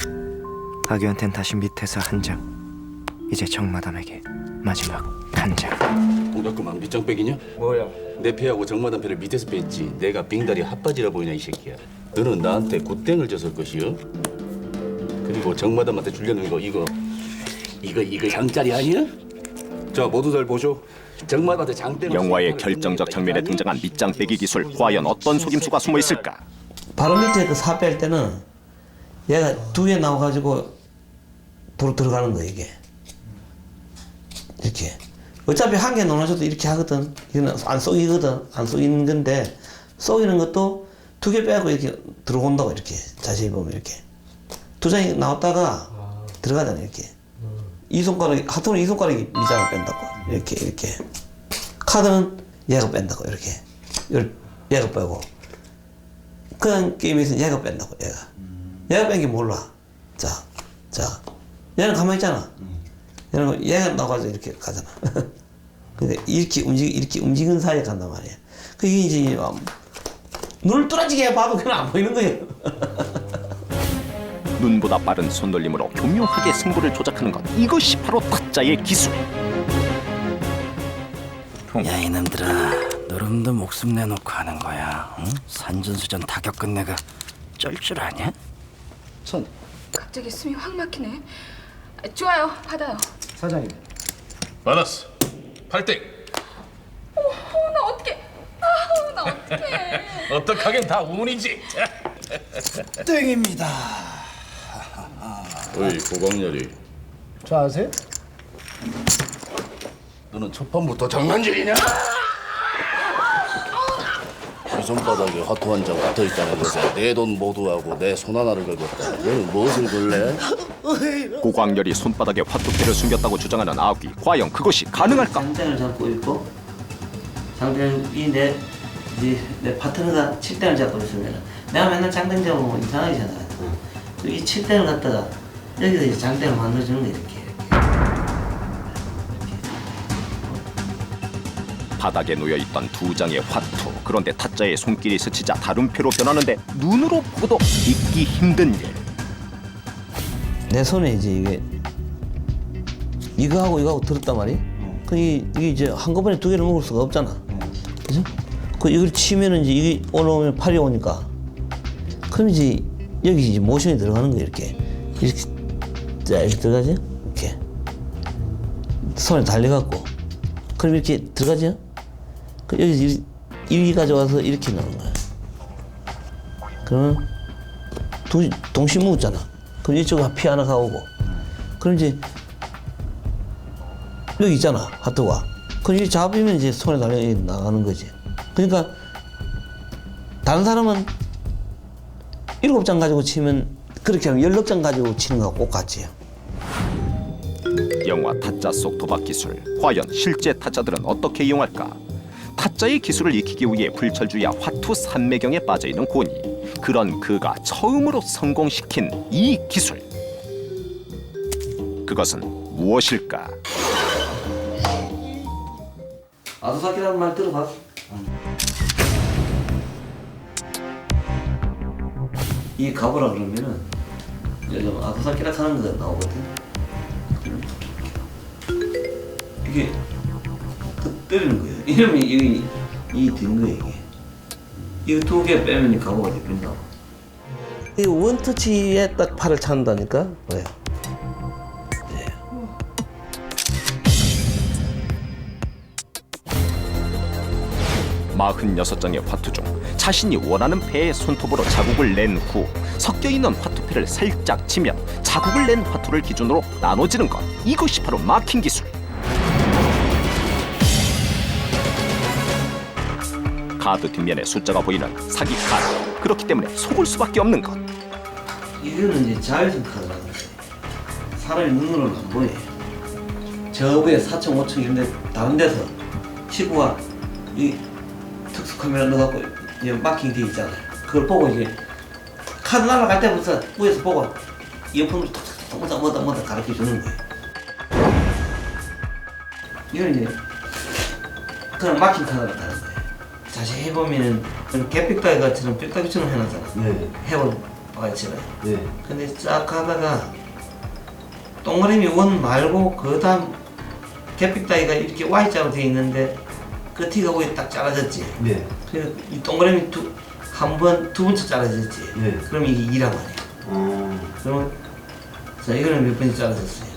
아귀한테는 다시 밑에서 한 장. 이제 정마담에게 마지막 한 장. 동작그만 밑장 빼기냐? 뭐야? 내 패하고 정마담 패를 밑에서 뺐지. 내가 빙다리 핫바지라 보이냐 이 새끼야. 너는 나한테 굿땡을 줬을 것이요. 그리고 정마담한테 주려는 거 이거 장짜리 아니야? 자, 모두 잘 보쇼. 정마담한테 장땡. 영화의 결정적 장면에 등장한 밑장 빼기 기술, 과연 어떤 속임수가 숨어 있을까? 바로 밑에 그 사 뺄 때는 얘가 두 개 나와가지고 도로 들어가는 거야 이게. 이렇게. 어차피 한 개 넣어줘도 이렇게 하거든. 이거는 안 쏘이거든. 안 쏘이는 건데 쏘이는 것도 두 개 빼고 이렇게 들어온다고 이렇게. 자세히 보면 이렇게. 두 장이 나왔다가 들어가잖아 이렇게. 이 손가락이 하트는 이 손가락이 밑장을 뺀다고. 이렇게. 카드는 얘가 뺀다고 이렇게. 얘가 빼고. 그냥 게임에서는 얘가 뺀다고 얘가 뺀 게 몰라. 자 얘는 가만히 있잖아. 얘가 나가서 이렇게 가잖아. 근데 이렇게 움직이는 사이에 간단 말이야. 그게 이제 눈을 뚫어지게 봐도 그냥 안 보이는 거예요. 눈보다 빠른 손놀림으로 교묘하게 승부를 조작하는 것, 이것이 바로 타짜의 기술. 야 이놈들아, 너름도 목숨 내놓고 하는 거야. 응? 산전수전 다 겪은 내가 쩔 줄 아냐? 손. 갑자기 숨이 확 막히네. 좋아요, 받아요. 사장님. 받았어. 8땡. 나 어떡해. 나 어떡해. 어떡하긴 다 운이지. 땡입니다. 어이, 고광렬이. 저 아세요? 너는 첫 판부터 장난질이냐? 이 손바닥에 화투 한 장 붙어있다는 것에 내 돈 모두하고 내 손 하나를 걸었다. 너는 무엇을 걸래? 고광렬이 손바닥에 화투패를 숨겼다고 주장하는 아귀, 과연 그것이 가능할까? 장땡을 잡고 있고 장땡이 내 파트너가 7땡을 잡고 있으면 내가 맨날 장땡 잡으면 이상하잖아. 이 7땡을 갖다가 여기서 이제 장땡을 만들어주는 게 이렇게. 바닥에 놓여있던 두 장의 화투. 그런데 타짜의 손길이 스치자 다른 패로 변하는데 눈으로 보고도 믿기 힘든 일. 내 손에 이제 이거하고 들었단 말이야. 이게 이제 한꺼번에 두 개를 먹을 수가 없잖아. 그죠? 이걸 치면은 이제 이게 올라오면 팔이 오니까. 그럼 이제 여기 이제 모션이 들어가는 거야 이렇게. 이렇게 들어가지? 이렇게. 손에 달려갖고. 그럼 이렇게 들어가죠? 여기 이 가져와서 이렇게 넣는 거야. 그러면 동시에 묻잖아. 그럼 이쪽에 피 하나 가오고. 그럼 이제 여기 있잖아 하트가. 그럼 이 잡으면 이제 손에 달려 나가는 거지. 그러니까 다른 사람은 7장 가지고 치면 그렇게 하면 16장 가지고 치는 거하고 똑같지. 영화 타짜 속 도박 기술, 과연 실제 타짜들은 어떻게 이용할까? 타짜의 기술을 익히기 위해 불철주야 화투 산매경에 빠져있는 고니. 그런 그가 처음으로 성공시킨 이 기술, 그것은 무엇일까? 아도사키라는 말 들어봐. 이 가보라 그러면은 요즘 아토사키락 하는 거 나오거든. 이게 때리는 거예요. 이러면 이 된 거예요 이게. 이거 2개 빼면 이 가보가 잡힌다고. 이 원터치에 딱 팔을 찬다니까. 왜? 46장의 화투 중 자신이 원하는 패의 손톱으로 자국을 낸 후 섞여있는 화투패를 살짝 치면 자국을 낸 화투를 기준으로 나눠지는 것, 이것이 바로 마킹 기술. 카드 뒷면에 숫자가 보이는 사기 카드, 그렇기 때문에 속을 수밖에 없는 것. 이거는 이제 자외선 카드라는 거예요. 사람이 눈으로는 안 보여요. 저 위에 4층, 5층 이런 데 다른 데서 치고가 이 특수 카메라 넣어갖고 이제 마킹 돼 있잖아요. 그걸 보고 이제 카드 날아갈 때부터 위에서 보고 이어폰으로 톡톡톡 뭐다 가르쳐 주는 거예요. 이건 이제 그냥 마킹 카드라는 거예요. 자세히 보면은 갯빅다이가처럼 빅다이처럼 해놨잖아. 네. 해본 바가 있잖아요. 네. 근데 쫙 가다가 동그라미 원 말고 그 다음 갯빅다이가 이렇게 Y자로 되어 있는데 그 T가 위에 딱 잘라졌지. 네. 그래서 이 동그라미 한 번, 두 번째 잘라졌지. 네. 그럼 이게 2란 말이야. 그러면 자 이거는 몇 번째 잘라졌어요?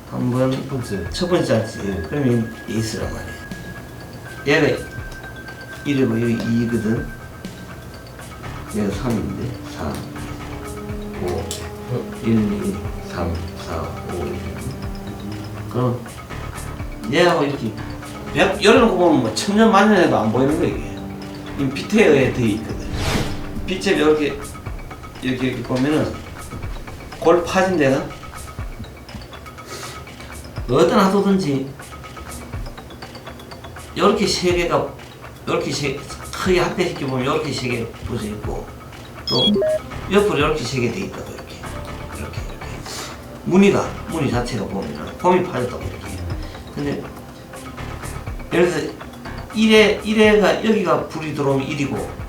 한 번. 첫 번째 잘랐지. 네. 그러면 이게 에이스란 말이야. 얘가 1이고 여기 2거든. 얘가 3인데 3, 5, 1, 2, 3, 4, 5, 1. 그럼 얘하고 이렇게 열어놓고 보면 뭐 천년 만년 해도 안 보이는 거야 이게. 이 빛에 의해 되어 있거든. 빛에 이렇게 보면은 골 파진 데가 어떤 화도든지 이렇게 세 개가 이렇게 크게 합해시켜 보면 이렇게 세 개 붙어 있고 또 옆으로 이렇게 세 개 돼 있다고 이렇게 무늬 자체가 보면은 폼이 파졌다고 이렇게. 근데 예를 들어서 1회가 여기가 불이 들어오면 1이고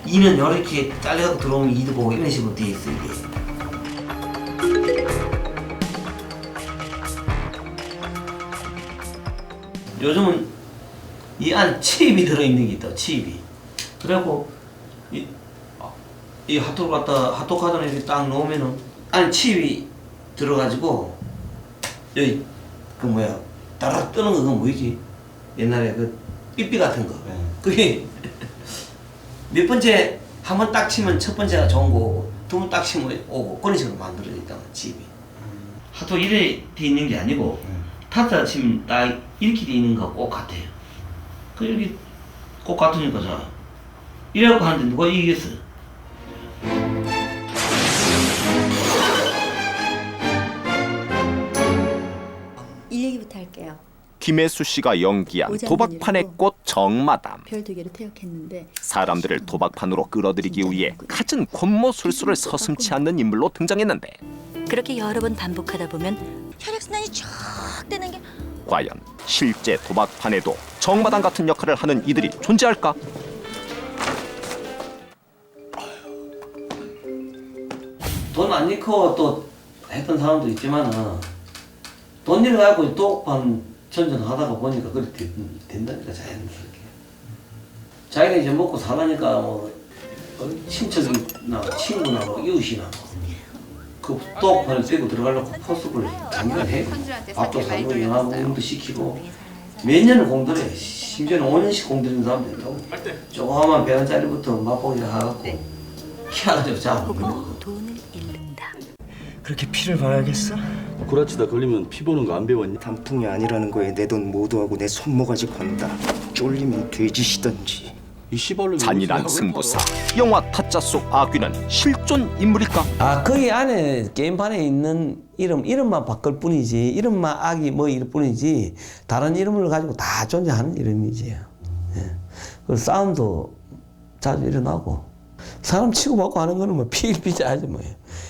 2는 이렇게 잘려서 들어오면 2고 이런 식으로 돼 있어 이게. 요즘은 이 안 칩이 들어있는 게 있다. 칩이. 그래갖고 이 핫도그 갖다 핫도그 카드를 이렇게 딱 넣으면은 안에 칩이 들어가지고 여기 그 뭐야 따라 뜨는 거 그거 뭐지? 옛날에 그 삐삐 같은 거. 그게 몇 번째 한 번 딱 치면 첫 번째가 좋은 거고 두 번 딱 치면 오고 그런 식으로 만들어져 있다. 칩이. 핫도그 이래 돼 있는 게 아니고 타자 치면 딱 이렇게 돼 있는 거 꼭 같아요. 그 여기 꼭 같으니까 자 이래갖고 하는데 누가 이기겠어? 1얘기부터 할게요. 김혜수 씨가 연기한 도박판의 꽃 정마담. 별 2개로 퇴역했는데 사람들을 도박판으로 끌어들이기 위해 갖은 권모술수를 서슴지 않는 인물로 등장했는데 그렇게 여러 번 반복하다 보면 혈액순환이 쭉 되는 게 과연 실제 도박판에도 정마담 같은 역할을 하는 이들이 존재할까? 돈 안 넣고 또 했던 사람도 있지만은 돈 일 갖고 도박판 전전하다가 보니까 그렇게 된다니까 자연스럽게. 자기가 이제 먹고 살라니까 뭐 친척이나 친구나 뭐 이웃이나 그 도박판을 떼고 들어가려고 포스를 장기간 해. 밥도 사고 영화고 운동도 시키고 몇 년을 공들여. 심지어는 5년씩 공들이는 사람도 있다고. 조그마한 100원짜리부터 맛보기 하갖고 키워가지고 잡고 돈을 잃는다. 그렇게 피를 봐야겠어? 구라치다 걸리면 피 보는 거 안 배웠니? 단풍이 아니라는 거에 내 돈 모두하고 내 손모가지 건다. 쫄리면 돼지시던지. 이 씨발로 잔인한 승부사 영화 타짜 속 아귀는 실존 인물일까? 아 거기 안에 게임판에 있는 이름만 바꿀 뿐이지 이름만 악이 뭐 이럴 뿐이지 다른 이름을 가지고 다 존재하는 이름이지. 예. 그 싸움도 자주 일어나고 사람 치고받고 하는 거는 뭐 피자하지 뭐.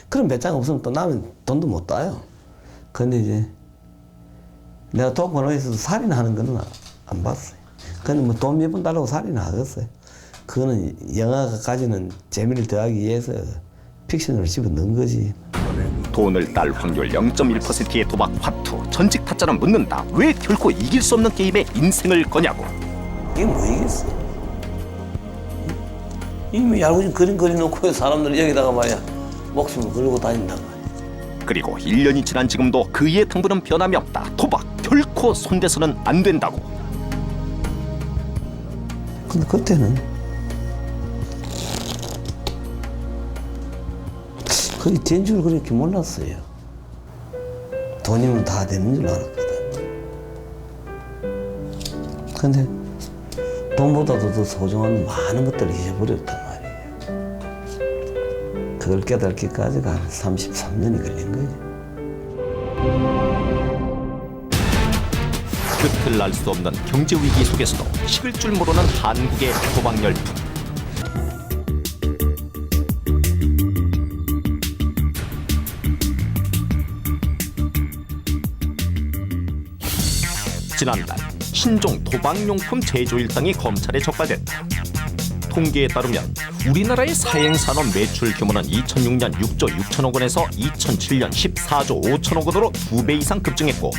그럼 몇 장 없으면 또 나면 돈도 못 따요. 근데 이제 내가 도박판에서도 살인하는 거는 안 봤어요. 근데 뭐 돈 몇 번 달라고 살인하겠어요. 그거는 영화가 가지는 재미를 더하기 위해서 픽션으로 집어넣은 거지. 돈을 딸 확률 0.1%의 도박 화투. 전직 타짜는 묻는다. 왜 결코 이길 수 없는 게임에 인생을 거냐고. 이게 뭐 이겠어? 이미 야구진 그림 그려놓고 사람들이 여기다가 말이야 목숨을 걸고 다닌단 말이야. 그리고 1년이 지난 지금도 그의 당부는 변함이 없다. 도박 결코 손대서는 안 된다고. 근데 그때는 거의 된 줄 그렇게 몰랐어요. 돈이면 다 되는 줄 알았거든. 근데 돈보다도 더 소중한 많은 것들을 잊어버렸단 말이에요. 그걸 깨닫기까지가 한 33년이 걸린 거예요. 끝을 날 수 없는 경제 위기 속에서도 식을 줄 모르는 한국의 도박 열풍. 지난달 신종 도박용품 제조 일당이 검찰에 적발됐다. 통계에 따르면 우리나라의 사행산업 매출 규모는 2006년 6조 6천억 원에서 2007년 14조 5천억 원으로 2배 이상 급증했고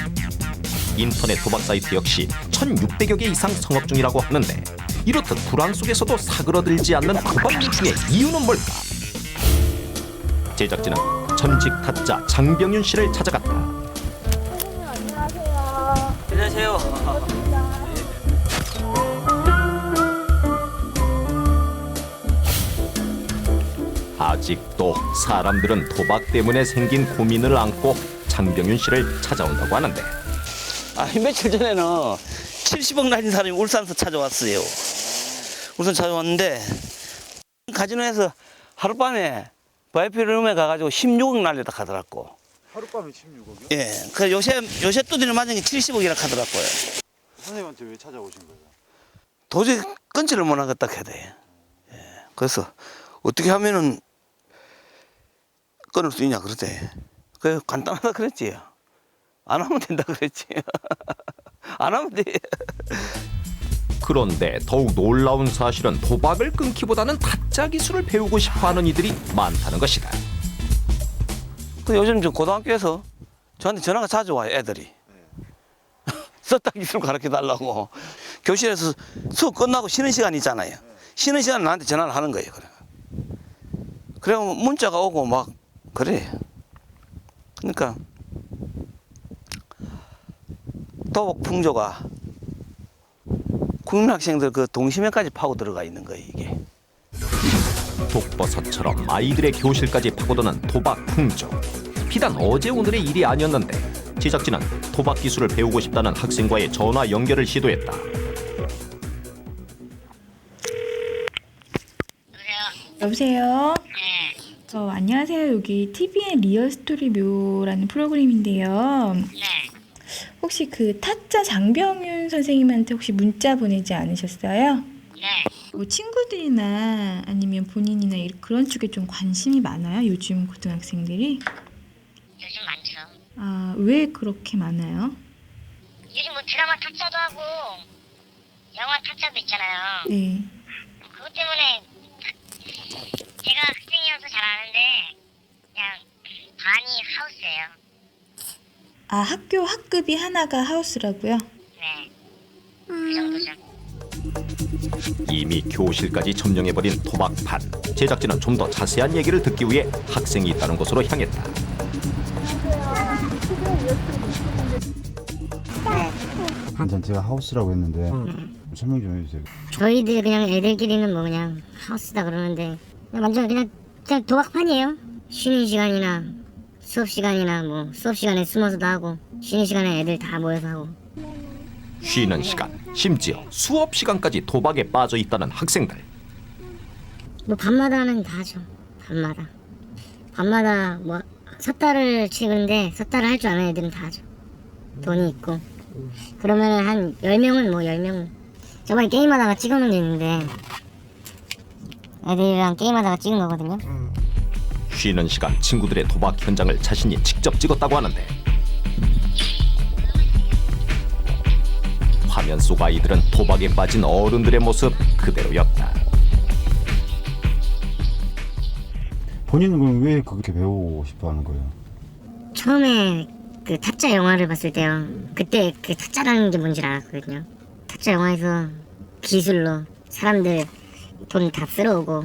인터넷 도박 사이트 역시 1,600여 개 이상 성업 중이라고 하는데 이렇듯 불황 속에서도 사그러들지 않는 도박 열풍의 이유는 뭘까? 제작진은 전직 타짜 장병윤 씨를 찾아갔다. 안녕하세요. 아직도 사람들은 도박 때문에 생긴 고민을 안고 장병윤 씨를 찾아온다고 하는데 며칠 전에는 70억 날린 사람이 울산에서 찾아왔어요. 울산 찾아왔는데 카지노에서 하룻밤에 VIP룸에 가가지고 16억 날리다 가더라고. 하룻밤에 16억이요? 예, 그 요새 두드려 맞은 게 70억이라 하더라고요. 선생님한테 왜 찾아오신 거예요? 도저히 끊지를 못하겠다 해야 돼. 예, 그래서 어떻게 하면은 끊을 수 있냐 그러대. 그 간단하다 그랬지. 안 하면 된다 그랬지. 안 하면 돼. 그런데 더욱 놀라운 사실은 도박을 끊기보다는 타짜 기술을 배우고 싶어하는 이들이 많다는 것이다. 그 요즘 저 고등학교에서 저한테 전화가 자주 와요, 애들이. 썼다 기술 가르쳐 달라고. 교실에서 수업 끝나고 쉬는 시간 있잖아요. 쉬는 시간에 나한테 전화를 하는 거예요. 그래 문자가 오고 막 그래. 그러니까 도박 풍조가 국민 학생들 그 동심에까지 파고 들어가 있는 거예요, 이게. 독버섯처럼 아이들의 교실까지 파고드는 도박 풍조. 비단 어제 오늘의 일이 아니었는데 제작진은 도박 기술을 배우고 싶다는 학생과의 전화 연결을 시도했다. 여보세요? 저 안녕하세요. 여기 TVN 리얼스토리 묘라는 프로그램인데요. 혹시 그 타짜 장병윤 선생님한테 혹시 문자 보내지 않으셨어요? 뭐 친구들이나 아니면 본인이나 그런 쪽에 좀 관심이 많아요? 요즘 고등학생들이? 요즘 많죠. 아, 왜 그렇게 많아요? 요즘 뭐 드라마 타짜도 하고 영화 타짜도 있잖아요. 네. 그것 때문에 제가 학생이어서 잘 아는데 그냥 반이 하우스예요. 아, 학교 학급이 하나가 하우스라고요? 네. 그 정도죠. 이미 교실까지 점령해버린 도박판. 제작진은 좀 더 자세한 얘기를 듣기 위해 학생이 있다는 곳으로 향했다. 일단 제가 하우스라고 했는데 설명 좀 해주세요. 저희들 그냥 애들끼리는 뭐 그냥 하우스다 그러는데 그냥 완전 그냥 도박판이에요. 쉬는 시간이나 수업 시간이나 뭐 수업 시간에 숨어서도 하고 쉬는 시간에 애들 다 모여서 하고. 쉬는 시간, 심지어 수업 시간까지 도박에 빠져 있다는 학생들. 뭐 밤마다 하면 다 하죠. 밤마다 뭐 섣달을 치는데 섣달을 할 줄 아는 애들은 다 하죠. 돈이 있고. 그러면은 한 10명은 뭐 10명. 저번에 게임하다가 찍어놓은 게 있는데 애들이랑 게임하다가 찍은 거거든요. 쉬는 시간 친구들의 도박 현장을 자신이 직접 찍었다고 하는데 화면 속 아이들은 도박에 빠진 어른들의 모습 그대로였다. 본인은 그럼 왜 그렇게 배우고 싶어 하는 거예요? 처음에 그 타짜 영화를 봤을 때요. 그때 그 타짜라는 게 뭔지 알았거든요. 타짜 영화에서 기술로 사람들 돈 다 쓸어오고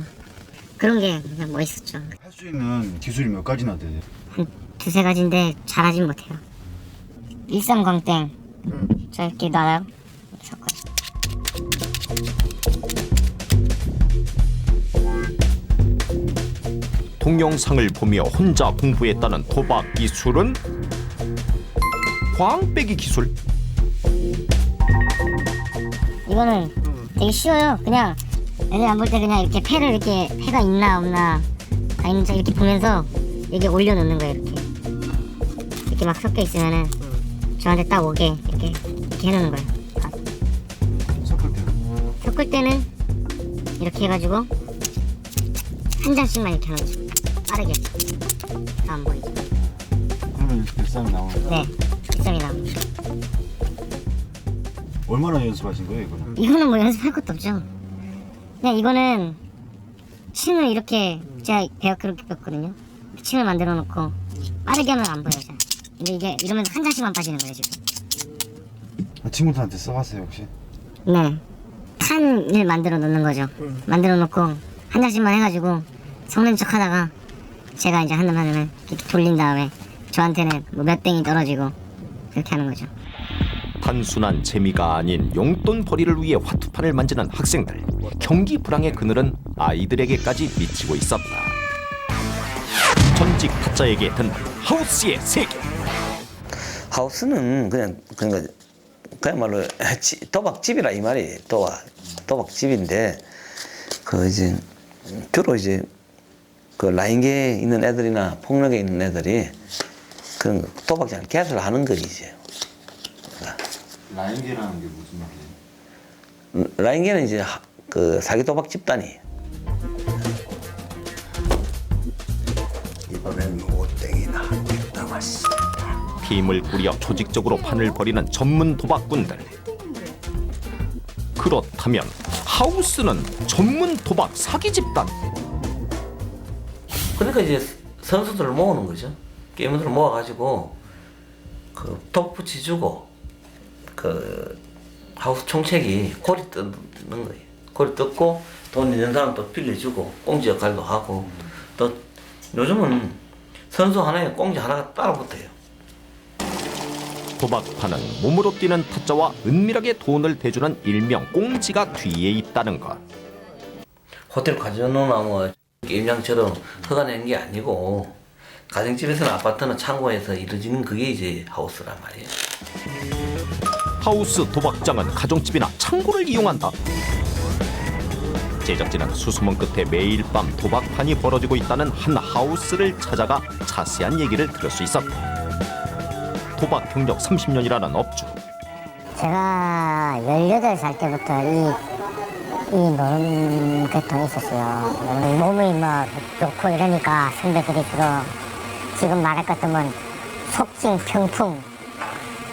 그런 게 그냥 멋있었죠. 할 수 있는 기술이 몇 가지나 돼요? 한 두세 가지인데 잘하진 못해요. 일삼광땡 저렇게 나와요. 동영상을 보며 혼자 공부했다는 도박 기술은 광배기 기술. 이거는 되게 쉬워요. 그냥 애들 안 볼 때 그냥 이렇게 패를 이렇게 패가 있나 없나 다 있는지 이렇게 보면서 여기 올려놓는 거예요. 이렇게 막 섞여 있으면은 저한테 딱 오게 이렇게 해놓는 거예요. 섞을 때는 이렇게 해가지고 한 장씩만 이렇게 해놓죠. 빠르게. 다 안 보이죠. 그러면 일삼이 나오는 거예요? 네, 일삼이 나옵니다. 얼마나 연습하신 거예요 이거는? 이거는 뭐 연습할 것도 없죠. 그냥 이거는 층을 이렇게 제가 배가 그렇게 뺐거든요. 층을 만들어 놓고 빠르게 하면 안 보여요. 근데 이게 이러면서 한 장씩만 빠지는 거예요 지금. 친구들한테 써봤어요 혹시? 네, 판을 만들어 놓는 거죠. 만들어 놓고 한 장씩만 해가지고 성낸 척 하다가 제가 이제 한번 하면 이렇게 돌린 다음에 저한테는 뭐 몇 땡이 떨어지고 그렇게 하는 거죠. 단순한 재미가 아닌 용돈 벌이를 위해 화투판을 만지는 학생들. 경기 불황의 그늘은 아이들에게까지 미치고 있었다. 전직 타짜에게 든 하우스의 세계. 하우스는 그야말로 도박집이라 이 말이에요. 도박집인데 그 이제 주로 이제 그 라인계에 있는 애들이나 폭력에 있는 애들이 그런 도박장 개설을 하는 거지. 라인계라는 게 무슨 말이에요? 라인계는 이제 그 사기 도박 집단이에요. 이번엔 5땡이나 한개 남았어. 팀을 꾸려 조직적으로 판을 벌이는 전문 도박꾼들. 그렇다면 하우스는 전문 도박 사기 집단. 그러니까 이제 선수들을 모으는 거죠. 게임들을 모아가지고 그 톱붙이 주고 그 하우스 총책이 고리 뜯는 거예요. 고리 뜯고 돈 있는 사람 또 빌려주고 꽁지 역할도 하고 또 요즘은 선수 하나에 꽁지 하나가 따로 붙어요. 도박판은 몸으로 뛰는 타짜와 은밀하게 돈을 대주는 일명 꽁지가 뒤에 있다는 것. 호텔 가전이나 뭐 게임장처럼 허가 내는 게 아니고 가정집에서는 아파트나 창고에서 이루어지는 그게 이제 하우스란 말이에요. 하우스 도박장은 가정집이나 창고를 이용한다. 제작진은 수소문 끝에 매일 밤 도박판이 벌어지고 있다는 한 하우스를 찾아가 자세한 얘기를 들을 수 있었다. 도박 경력 30년이라는 업주. 제가 18살 때부터 이 노름계통이 있었어요. 몸이 막 좋고 이러니까 선배들이 주로 지금 말할 것 같으면 속칭 평풍,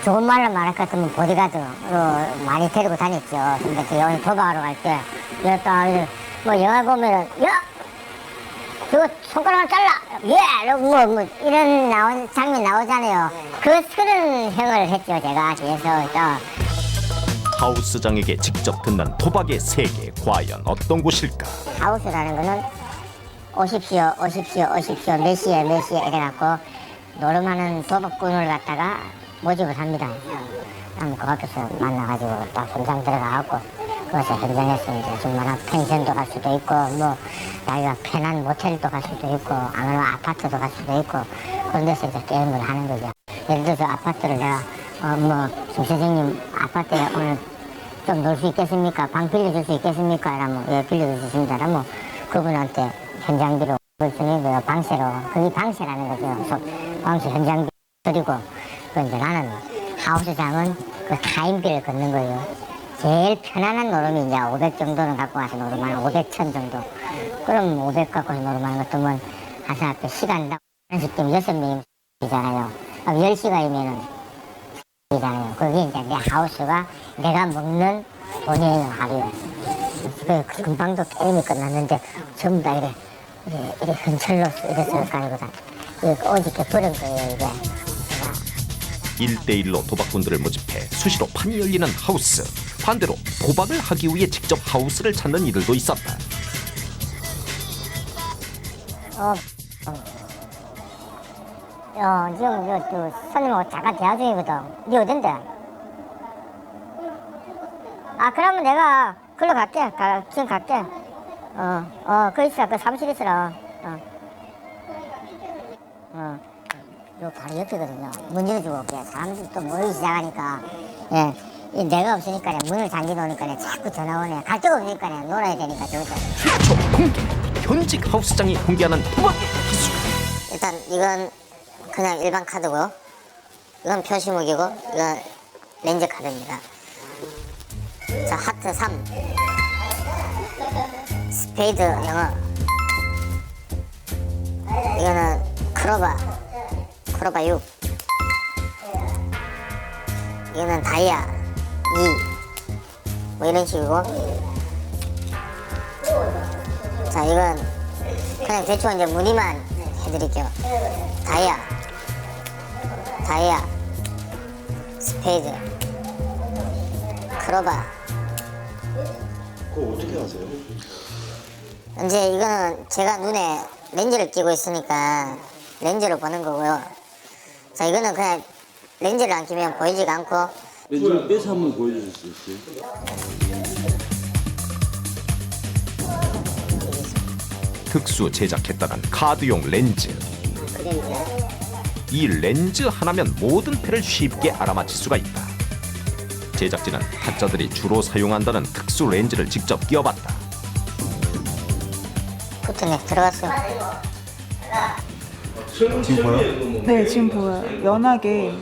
좋은 말로 말할 것 같으면 보디가드로 많이 데리고 다녔죠. 선배들이 오늘 도박하러 갈 때 뭐 영화 보면은 야! 그거 손가락을 잘라! 예! 뭐 이런 장면 나오잖아요. 그런 행을 했죠, 제가 뒤에서. 하우스장에게 직접 듣는 도박의 세계, 과연 어떤 곳일까? 하우스라는 거는 오십시오 몇 시에 이래갖고 노름하는 도박꾼을 갖다가 모집을 합니다. 그 밖에서 만나가지고 딱 현장 들어가갖고 거기서 현장에서 이제 정말 펜션도 갈 수도 있고 뭐 자기가 편한 모텔도 갈 수도 있고 아니면 아파트도 갈 수도 있고 그런 데서 이제 게임을 하는 거죠. 예를 들어서 아파트를 내가 김 선생님 아파트에 오늘 좀 놀 수 있겠습니까? 방 빌려줄 수 있겠습니까? 이러면 예 빌려줄 수 있습니다. 이러면 그분한테 현장비로 그 방세로 그게 방세라는 거죠. 방세 현장비 드리고 그 이제 나는 하우스장은 그 타임비를 걷는 거예요. 제일 편안한 노름이 이제 500 정도는 갖고 와서 노름하는 500, 1000 정도. 그럼 500 갖고 와서 노름하는 것도 뭐 가서 앞에 시간당 1시쯤 6명이잖아요. 10시간이면은 이잖아요. 그게 이제 내 하우스가 내가 먹는 돈이에요, 하루에. 그 금방도 게임이 끝났는데 전부 다 이래 이렇게 흔들러 이래서 가지고 오직게 부른 거예요 이게. 1대1로 도박꾼들을 모집해 수시로 판이 열리는 하우스. 반대로 도박을 하기 위해 직접 하우스를 찾는 이들도 있었다. 지금 저 손님하고 잠깐 대화 중이거든. 니 어딘데? 그러면 내가 글로 갈게. 지금 갈게. 거기 있어. 그 사무실 있어라. 요 바로 옆이거든요. 문 열어주고 올게. 사람들이 또 모이기 시작하니까. 예. 내가 없으니까 문을 잠겨놓으니까 자꾸 전화 오네. 갈 데가 없으니까 놀아야 되니까 저기서. 최초 공개! 현직 하우스장이 공개하는 도박의 기술. 일단 이건 그냥 일반 카드고요. 이건 표시목이고 이건 렌즈 카드입니다. 자, 하트 3, 스페이드 영어, 이거는 크로바 6, 이거는 다이아 2, 뭐 이런 식이고. 자, 이건 그냥 대충 이제 문의만 해드릴게요. 다이아, 스페이드, 크로바. 그거 어떻게 하세요? 이제 이거는 제가 눈에 렌즈를 끼고 있으니까 렌즈로 보는 거고요. 자, 이거는 그냥 렌즈를 안 끼면 보이지가 않고. 렌즈를 빼서 한번 보여주실 수 있어요? 특수 제작했다는 카드용 렌즈. 이 렌즈 하나면 모든 패를 쉽게 알아맞힐 수가 있다. 제작진은 타짜들이 주로 사용한다는 특수 렌즈를 직접 끼워봤다. 붙었네. 들어갔어. 지금 보여? 네, 지금 보여요. 연하게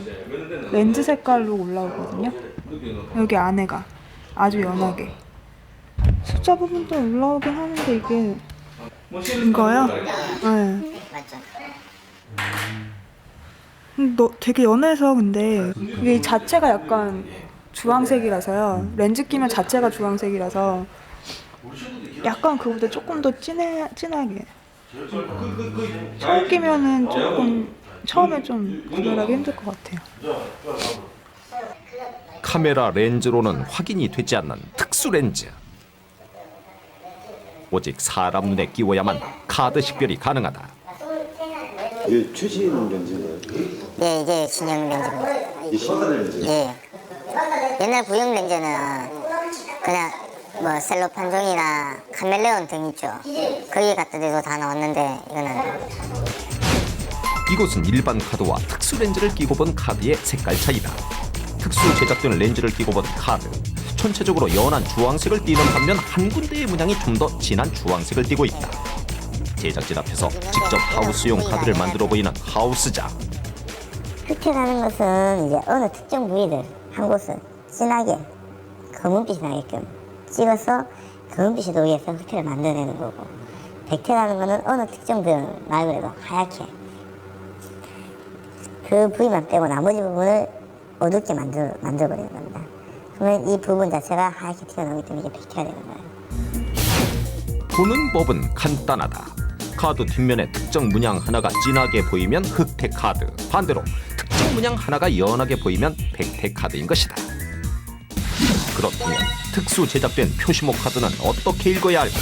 렌즈 색깔로 올라오거든요. 여기 안에가 아주 연하게. 숫자 부분도 올라오긴 하는데 이게 이거요? 네. 되게 연해서 근데 이게 자체가 약간 주황색이라서요. 렌즈 끼면 자체가 주황색이라서 약간 그거보다 조금 더 진하게. 처음 끼면은 조금 처음에 좀 구별하기 힘들 것 같아요. 카메라 렌즈로는 확인이 되지 않는 특수 렌즈. 오직 사람 눈에 끼워야만 카드 식별이 가능하다. 이게 최신 렌즈인가요? 네, 이게 신형 렌즈입니다. 이게 신형 렌즈? 예. 옛날 구형 렌즈는 그냥 뭐 셀로판 종이나 카멜레온 등 있죠. 거기에 갖다 대도 다 나왔는데 이거는. 이곳은 일반 카드와 특수 렌즈를 끼고 본 카드의 색깔 차이다. 특수 제작된 렌즈를 끼고 본 카드. 전체적으로 연한 주황색을 띠는 반면 한 군데의 문양이 좀 더 진한 주황색을 띠고 있다. 제작진 앞에서 직접 하우스용 카드를 만들어 보이는 하우스장. 흑해라는 것은 이제 어느 특정 부위들 한 곳은 진하게 검은빛이 나게끔 찍어서 검은빛이 도기해서 흑해를 만들어내는 거고, 백태라는 것은 어느 특정 부위 말 그대로 하얗게 그 부위만 빼고 나머지 부분을 어둡게 만들어버리는 겁니다. 그러면 이 부분 자체가 하얗게 튀어나오기 때문에 이게 백태가 되는 거예요. 보는 법은 간단하다. 카드 뒷면에 특정 문양 하나가 진하게 보이면 흑태 카드, 반대로 특정 문양 하나가 연하게 보이면 백태 카드인 것이다. 그렇다면 특수 제작된 표시목 카드는 어떻게 읽어야 할까?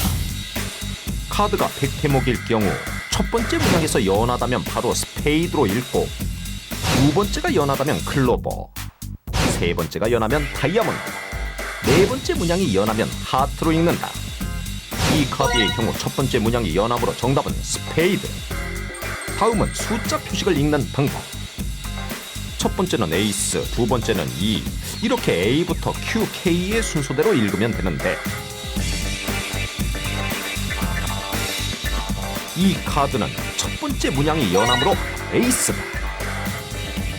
카드가 백태목일 경우 첫 번째 문양에서 연하다면 바로 스페이드로 읽고, 두 번째가 연하다면 클로버, 세 번째가 연하면 다이아몬드, 네 번째 문양이 연하면 하트로 읽는다. 이 카드의 경우 첫 번째 문양이 연함으로 정답은 스페이드. 다음은 숫자 표식을 읽는 방법. 첫 번째는 에이스, 두 번째는 2. 이렇게 A부터 Q, K의 순서대로 읽으면 되는데, 이 카드는 첫 번째 문양이 연함으로 에이스다.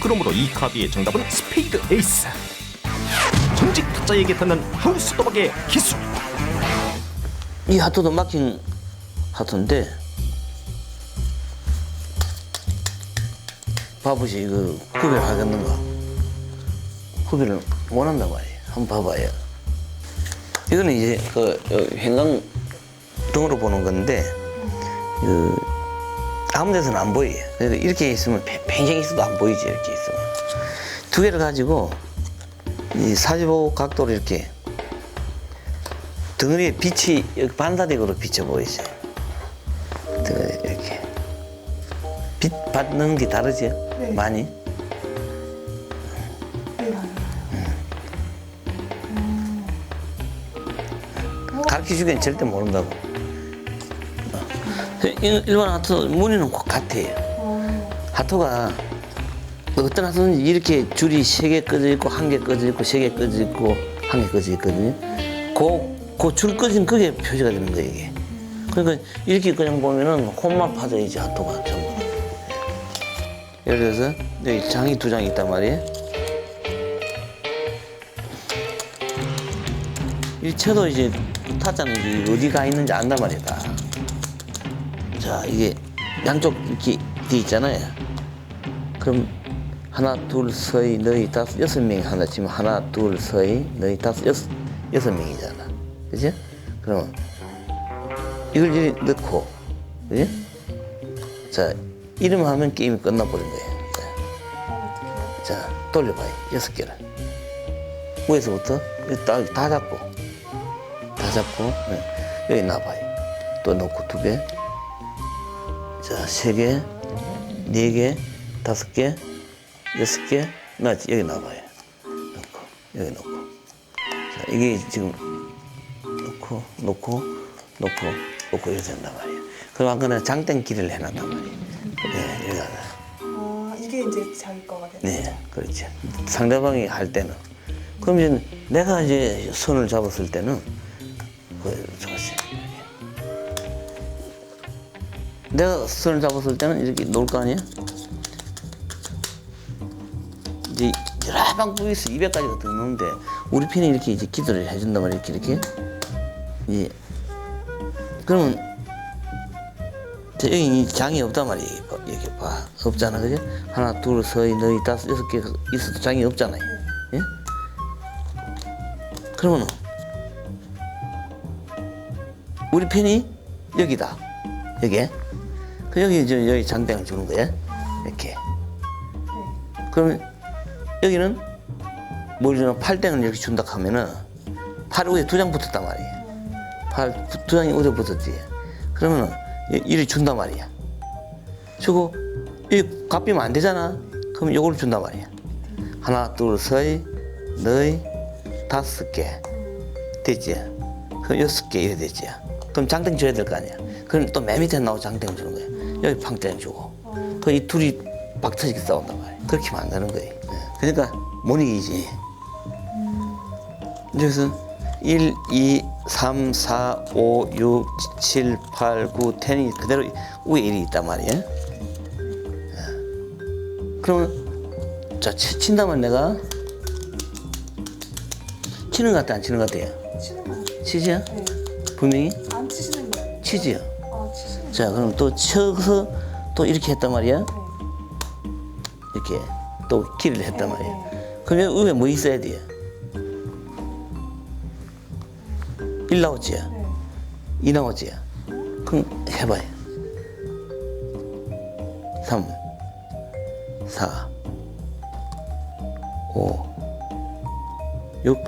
그러므로 이 카드의 정답은 스페이드 에이스. 정직 타짜에게 닿는 하우스 도박의 기술. 이 하트도 막힌 하트인데 봐보시 이거 구별하겠는가? 구별을 원한단 말이에요. 한번 봐봐요. 이거는 이제 그 형광 등으로 보는 건데 아무 데서는 안 보여요. 그래서 이렇게 있으면 평생 있어도 안 보이지. 이렇게 있으면 두 개를 가지고 이 45 각도로 이렇게 덩어리에 빛이 반사적으로 비쳐 보이죠. 이렇게 빛 받는 게 다르죠. 네. 많이. 가르쳐주기엔 절대 모른다고. 일반 하토 무늬는 꼭 같아요. 하토가 어떤 하토는 이렇게 줄이 3개 꺼져 있고 1개 꺼져 있고 3개 꺼져 있고 1개 꺼져 있거든요. 그 줄 꺼진 그게 표시가 되는 거예요, 이게. 그러니까 이렇게 그냥 보면은 혼만 파져있지, 하토가 전부. 예를 들어서 여기 장이 2장이 있단 말이에요. 이 쳐도 이제 타자는 이제 어디가 있는지 안단 말이야, 다. 자, 이게 양쪽 이렇게 돼 있잖아요. 그럼 하나, 둘, 서희, 너희, 다섯, 6명이 한다 치면 하나, 둘, 서희, 너희, 다섯, 6명이잖아. 그죠? 그럼 이걸 이리 넣고, 그죠? 자, 이름 하면 게임이 끝나버린 거예요. 자, 돌려봐요. 6개를. 위에서부터 다 잡고, 네. 여기 놔봐요. 또 넣고 2개. 자, 3개, 4개, 5개, 6개, 놔지. 여기 놔봐요. 넣고, 여기 넣고. 자, 이게 지금 놓고 이렇게 된단 말이에요. 그럼 아까는 장땡기를 해놨단 말이에요. 네, 여기다가. 아, 이게 이제 자기 거가 되는 거죠? 네, 그렇죠. 상대방이 할 때는. 그럼 이제 내가 이제 손을 잡았을 때는, 좋았어요. 내가 손을 잡았을 때는 이렇게 놓을 거 아니야? 이제 여러 방법이 있어. 200가지가 더 넣는데, 우리 편이 이렇게 이제 기도를 해준단 말이야, 이렇게. 예. 그러면 여기 이 장이 없단 말이에요. 여기 봐. 없잖아, 그죠? 하나, 둘, 서희, 너희, 5, 6개 있어도 장이 없잖아요. 예? 그러면 우리 편이 여기다. 여기. 그 여기 장땡을 주는 거야. 이렇게. 그러면 여기는 뭘 주나? 8땡을 이렇게 준다 하면은 팔 위에 2장 붙었단 말이에요. 팔 2장이 어디 붙었지? 그러면은 이리 준단 말이야. 주고 이 갚이면 안 되잖아. 그럼 요걸 준단 말이야. 하나, 둘, 서희, 너희, 5개 됐지? 그럼 6개 이래 됐지? 그럼 장땡 줘야 될 거 아니야. 그럼 또 맨 밑에 나오고 장땡 주는 거야. 여기 팡땡 주고. 그 이 둘이 박터지게 싸운단 말이야. 그렇게 하면 안 되는 거예요. 그러니까 못 이기지. 그래서 1, 2, 3, 4, 5, 6, 7, 8, 9, 10이 그대로 위에 1이 있단 말이에요. 그러면 자, 친다면 내가 치는 것 같아, 안 치는 것 같아요? 치는 거 같아요. 치지요? 네. 분명히? 안 치시는 거예요? 치지요? 치시는 자, 그럼 또 쳐서 또 이렇게 했단 말이야? 이렇게 또 길을 했단 말이야. 그럼 여기 위에 뭐 있어야 돼? 1 나왔지? 2 나왔지? 그럼 해봐요. 3, 4, 5, 6,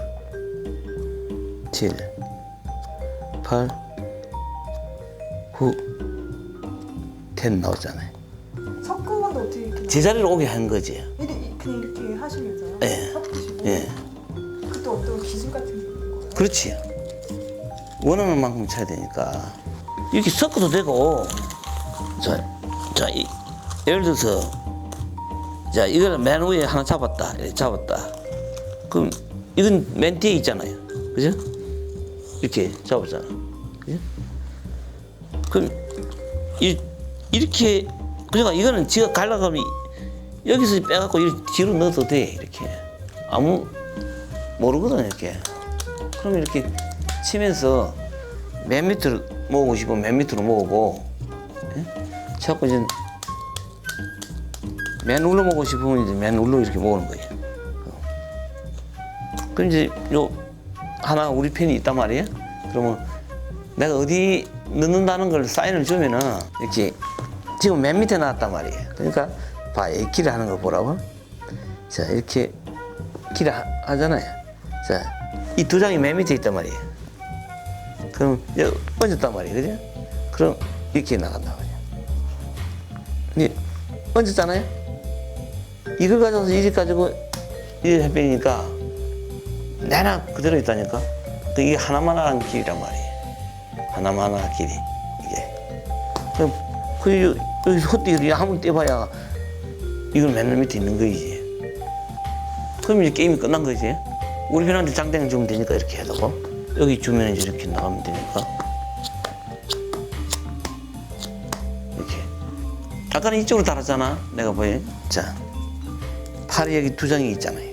7, 8, 9, 10 나오잖아요. 섞은 건데 어떻게 이렇게 제자리로 오게 한 거지. 그냥 이렇게 하시면서요? 예. 섞으시고? 예. 그때 어떤 기술 같은 게 있는 거예요? 그렇지. 원하는 만큼 쳐야 되니까. 이렇게 섞어도 되고, 예를 들어서, 자, 이걸 맨 위에 하나 잡았다. 이렇게 잡았다. 그럼 이건 맨 뒤에 있잖아요. 그죠? 이렇게 잡았잖아. 그죠? 그럼 이렇게, 그러니까 이거는 지가 갈라가면 여기서 빼갖고 이렇게 뒤로 넣어도 돼. 이렇게. 아무, 모르거든, 이렇게. 그럼 이렇게 치면서 맨 밑으로 모으고 싶으면 맨 밑으로 모으고, 예? 자꾸 이제 맨 울로 모으고 싶으면 이제 맨 울로 이렇게 모으는 거예요. 그럼 이제 요 하나 우리 편이 있단 말이에요. 그러면 내가 어디 넣는다는 걸 사인을 주면은 이렇게 지금 맨 밑에 나왔단 말이에요. 그러니까 봐, 이 길을 하는 거 보라고. 자, 이렇게 길을 하잖아요. 자, 이 두 장이 맨 밑에 있단 말이에요. 그럼 여기 얹었단 말이에요, 그죠? 그럼 이렇게 나간단 말이에요. 근데 얹었잖아요. 이걸 가져서 이리 가지고 이리 해버리니까 내나 그대로 있다니까. 이게 하나만 하는 길이란 말이에요. 하나만 하는 길이 이게. 그럼 여기 헛디를 한번 떼봐야 이걸 맨날 밑에 있는 거이지. 그럼 이제 게임이 끝난 거지. 우리 편한테 장땡을 주면 되니까 이렇게 해도 여기 주면 이제 이렇게 나가면 되니까 이렇게. 아까는 이쪽으로 달았잖아. 내가 보여. 자, 팔이 여기 두 장이 있잖아요.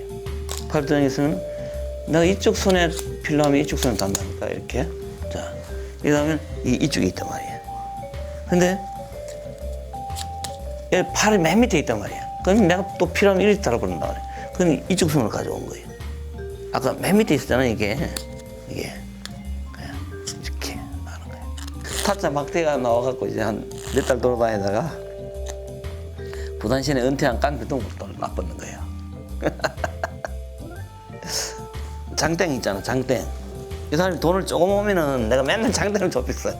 팔 두 장에서는 내가 이쪽 손에 필요하면 이쪽 손에 단다니까 이렇게. 자, 이렇게 하면 이쪽에 있단 말이야. 근데 여기 팔이 맨 밑에 있단 말이야. 그럼 내가 또 필요하면 이렇게 달아버린단 말이야. 그럼 이쪽 손을 가져온 거예요. 아까 맨 밑에 있었잖아, 이게. 그냥 이렇게 하는 거예요. 타짜 막대가 나와갖고 이제 한 몇 달 돌아다니다가 부산시내 은퇴한 깡패동으로 나빠는 거예요. 장땡 있잖아, 장땡. 이 사람이 돈을 조금 오면은 내가 맨날 장땡을 줬었어.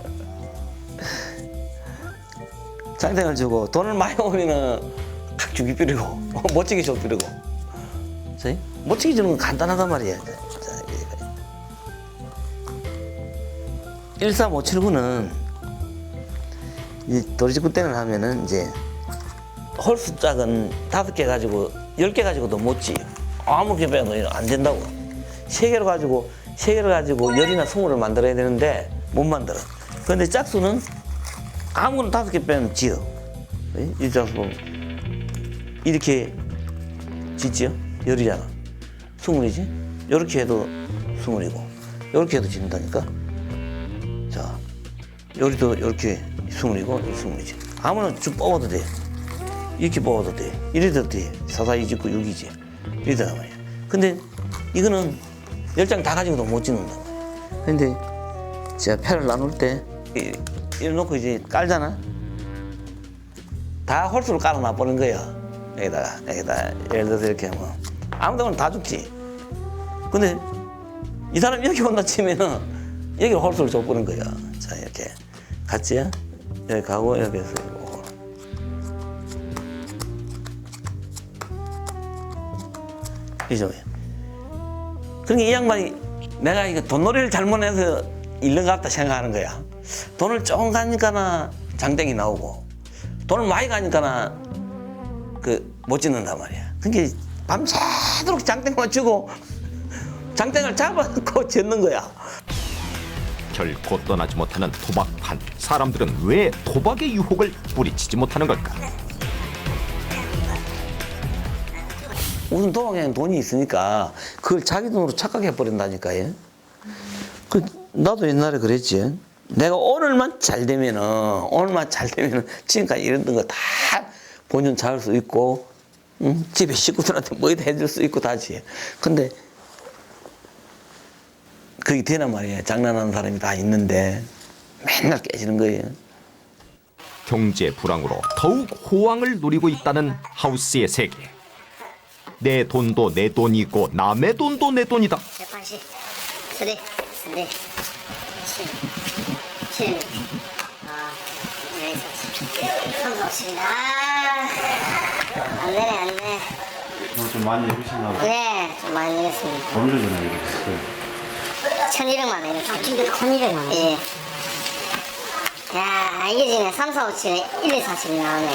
장땡을 주고 돈을 많이 오면은 각 주기 뿌리고 멋지게 줘 뿌리고. 멋지게 주는 건 간단하단 말이야. 13579는 도리직구 땡을 하면은 이제 홀수 짝은 5개 가지고 10개 가지고도 못 지요. 아무렇게 빼도 안 된다고. 3개를 가지고 10이나 20을 만들어야 되는데 못 만들어. 그런데 짝수는 아무거나 5개 빼면 지어. 이 짝수 이렇게 짓지요? 10이잖아. 20이지? 이렇게 해도 20이고 이렇게 해도 짓는다니까. 자, 여기도 이렇게 20이고 20이지. 아무나 쭉 뽑아도 돼. 이렇게 뽑아도 돼. 이래도 돼. 4, 4, 2 짓고 6이지. 이러단 말이야. 근데 이거는 10장 다 가지고도 못 짓는단 말이야. 근데 제가 패를 나눌 때 이래 놓고 이제 깔잖아. 다 홀수로 깔아 놔버린 거야. 여기다가 예를 들어서 이렇게 하면 아무데나 다 죽지. 근데 이 사람 여기 온다 치면은 여기를 홀수를 줘버린 거야. 자, 이렇게 같이 여기 가고 여기서 오고. 이죠. 그러니까 이 양반이 내가 이거 돈놀이를 잘못해서 잃는 것 같다 생각하는 거야. 돈을 조금 가니까나 장땡이 나오고 돈을 많이 가니까나 못 짓는단 말이야. 그러니까 밤새도록 장땡만 주고 장땡을 잡아놓고 짓는 거야. 결코 떠나지 못하는 도박판. 사람들은 왜 도박의 유혹을 뿌리치지 못하는 걸까? 우선 도박에는 돈이 있으니까 그걸 자기 돈으로 착각해버린다니까요. 나도 옛날에 그랬지. 내가 오늘만 잘 되면은 지금까지 이랬던 거 다 본전 잡을 수 있고, 응? 집에 식구들한테 뭐든 해줄 수 있고 다지. 근데 그게 되나 말이야. 장난하는 사람이 다 있는데 맨날 깨지는 거예요. 경제 불황으로 더욱 호황을 누리고 있다는 하우스의 세계. 내 돈도 내 돈이고 남의 돈도 내 돈이다. 180, 3, 7, 7, 37. 안 되네, 안 돼. 좀 많이 해주시나 봐요. 네, 좀 많이 내렸습니다. 얼마 전에 이랬어요? 1,200만 원 내렸습니다. 1,200만 원? 예. 야, 이게 지금 3, 4, 5, 7에 1, 2, 4, 7이 나오네.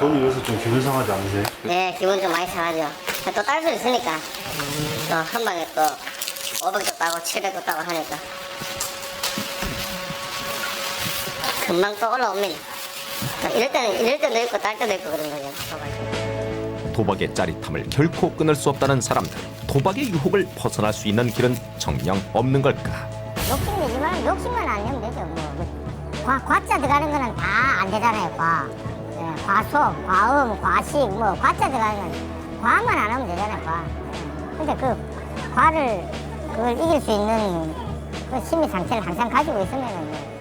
돈이 여기서 좀 기분 상하지 않으세요? 네, 기분 좀 많이 상하죠. 또 딸 수 있으니까. 또 한 방에 또 500도 따고 700도 따고 하니까. 금방 또 올라옵니다. 이럴 때도 있고 딸 때도 있고 그런 거죠. 도박의 짜릿함을 결코 끊을 수 없다는 사람들. 도박의 유혹을 벗어날 수 있는 길은 정녕 없는 걸까? 욕심이지만 욕심만 안 내면 되죠. 뭐. 과자 들어가는 거는 다 안 되잖아요. 과속, 과음, 과식, 뭐 과자 들어가는 건 과만 안 하면 되잖아요. 근데 그 과를 그걸 이길 수 있는 그 심리 상태를 항상 가지고 있으면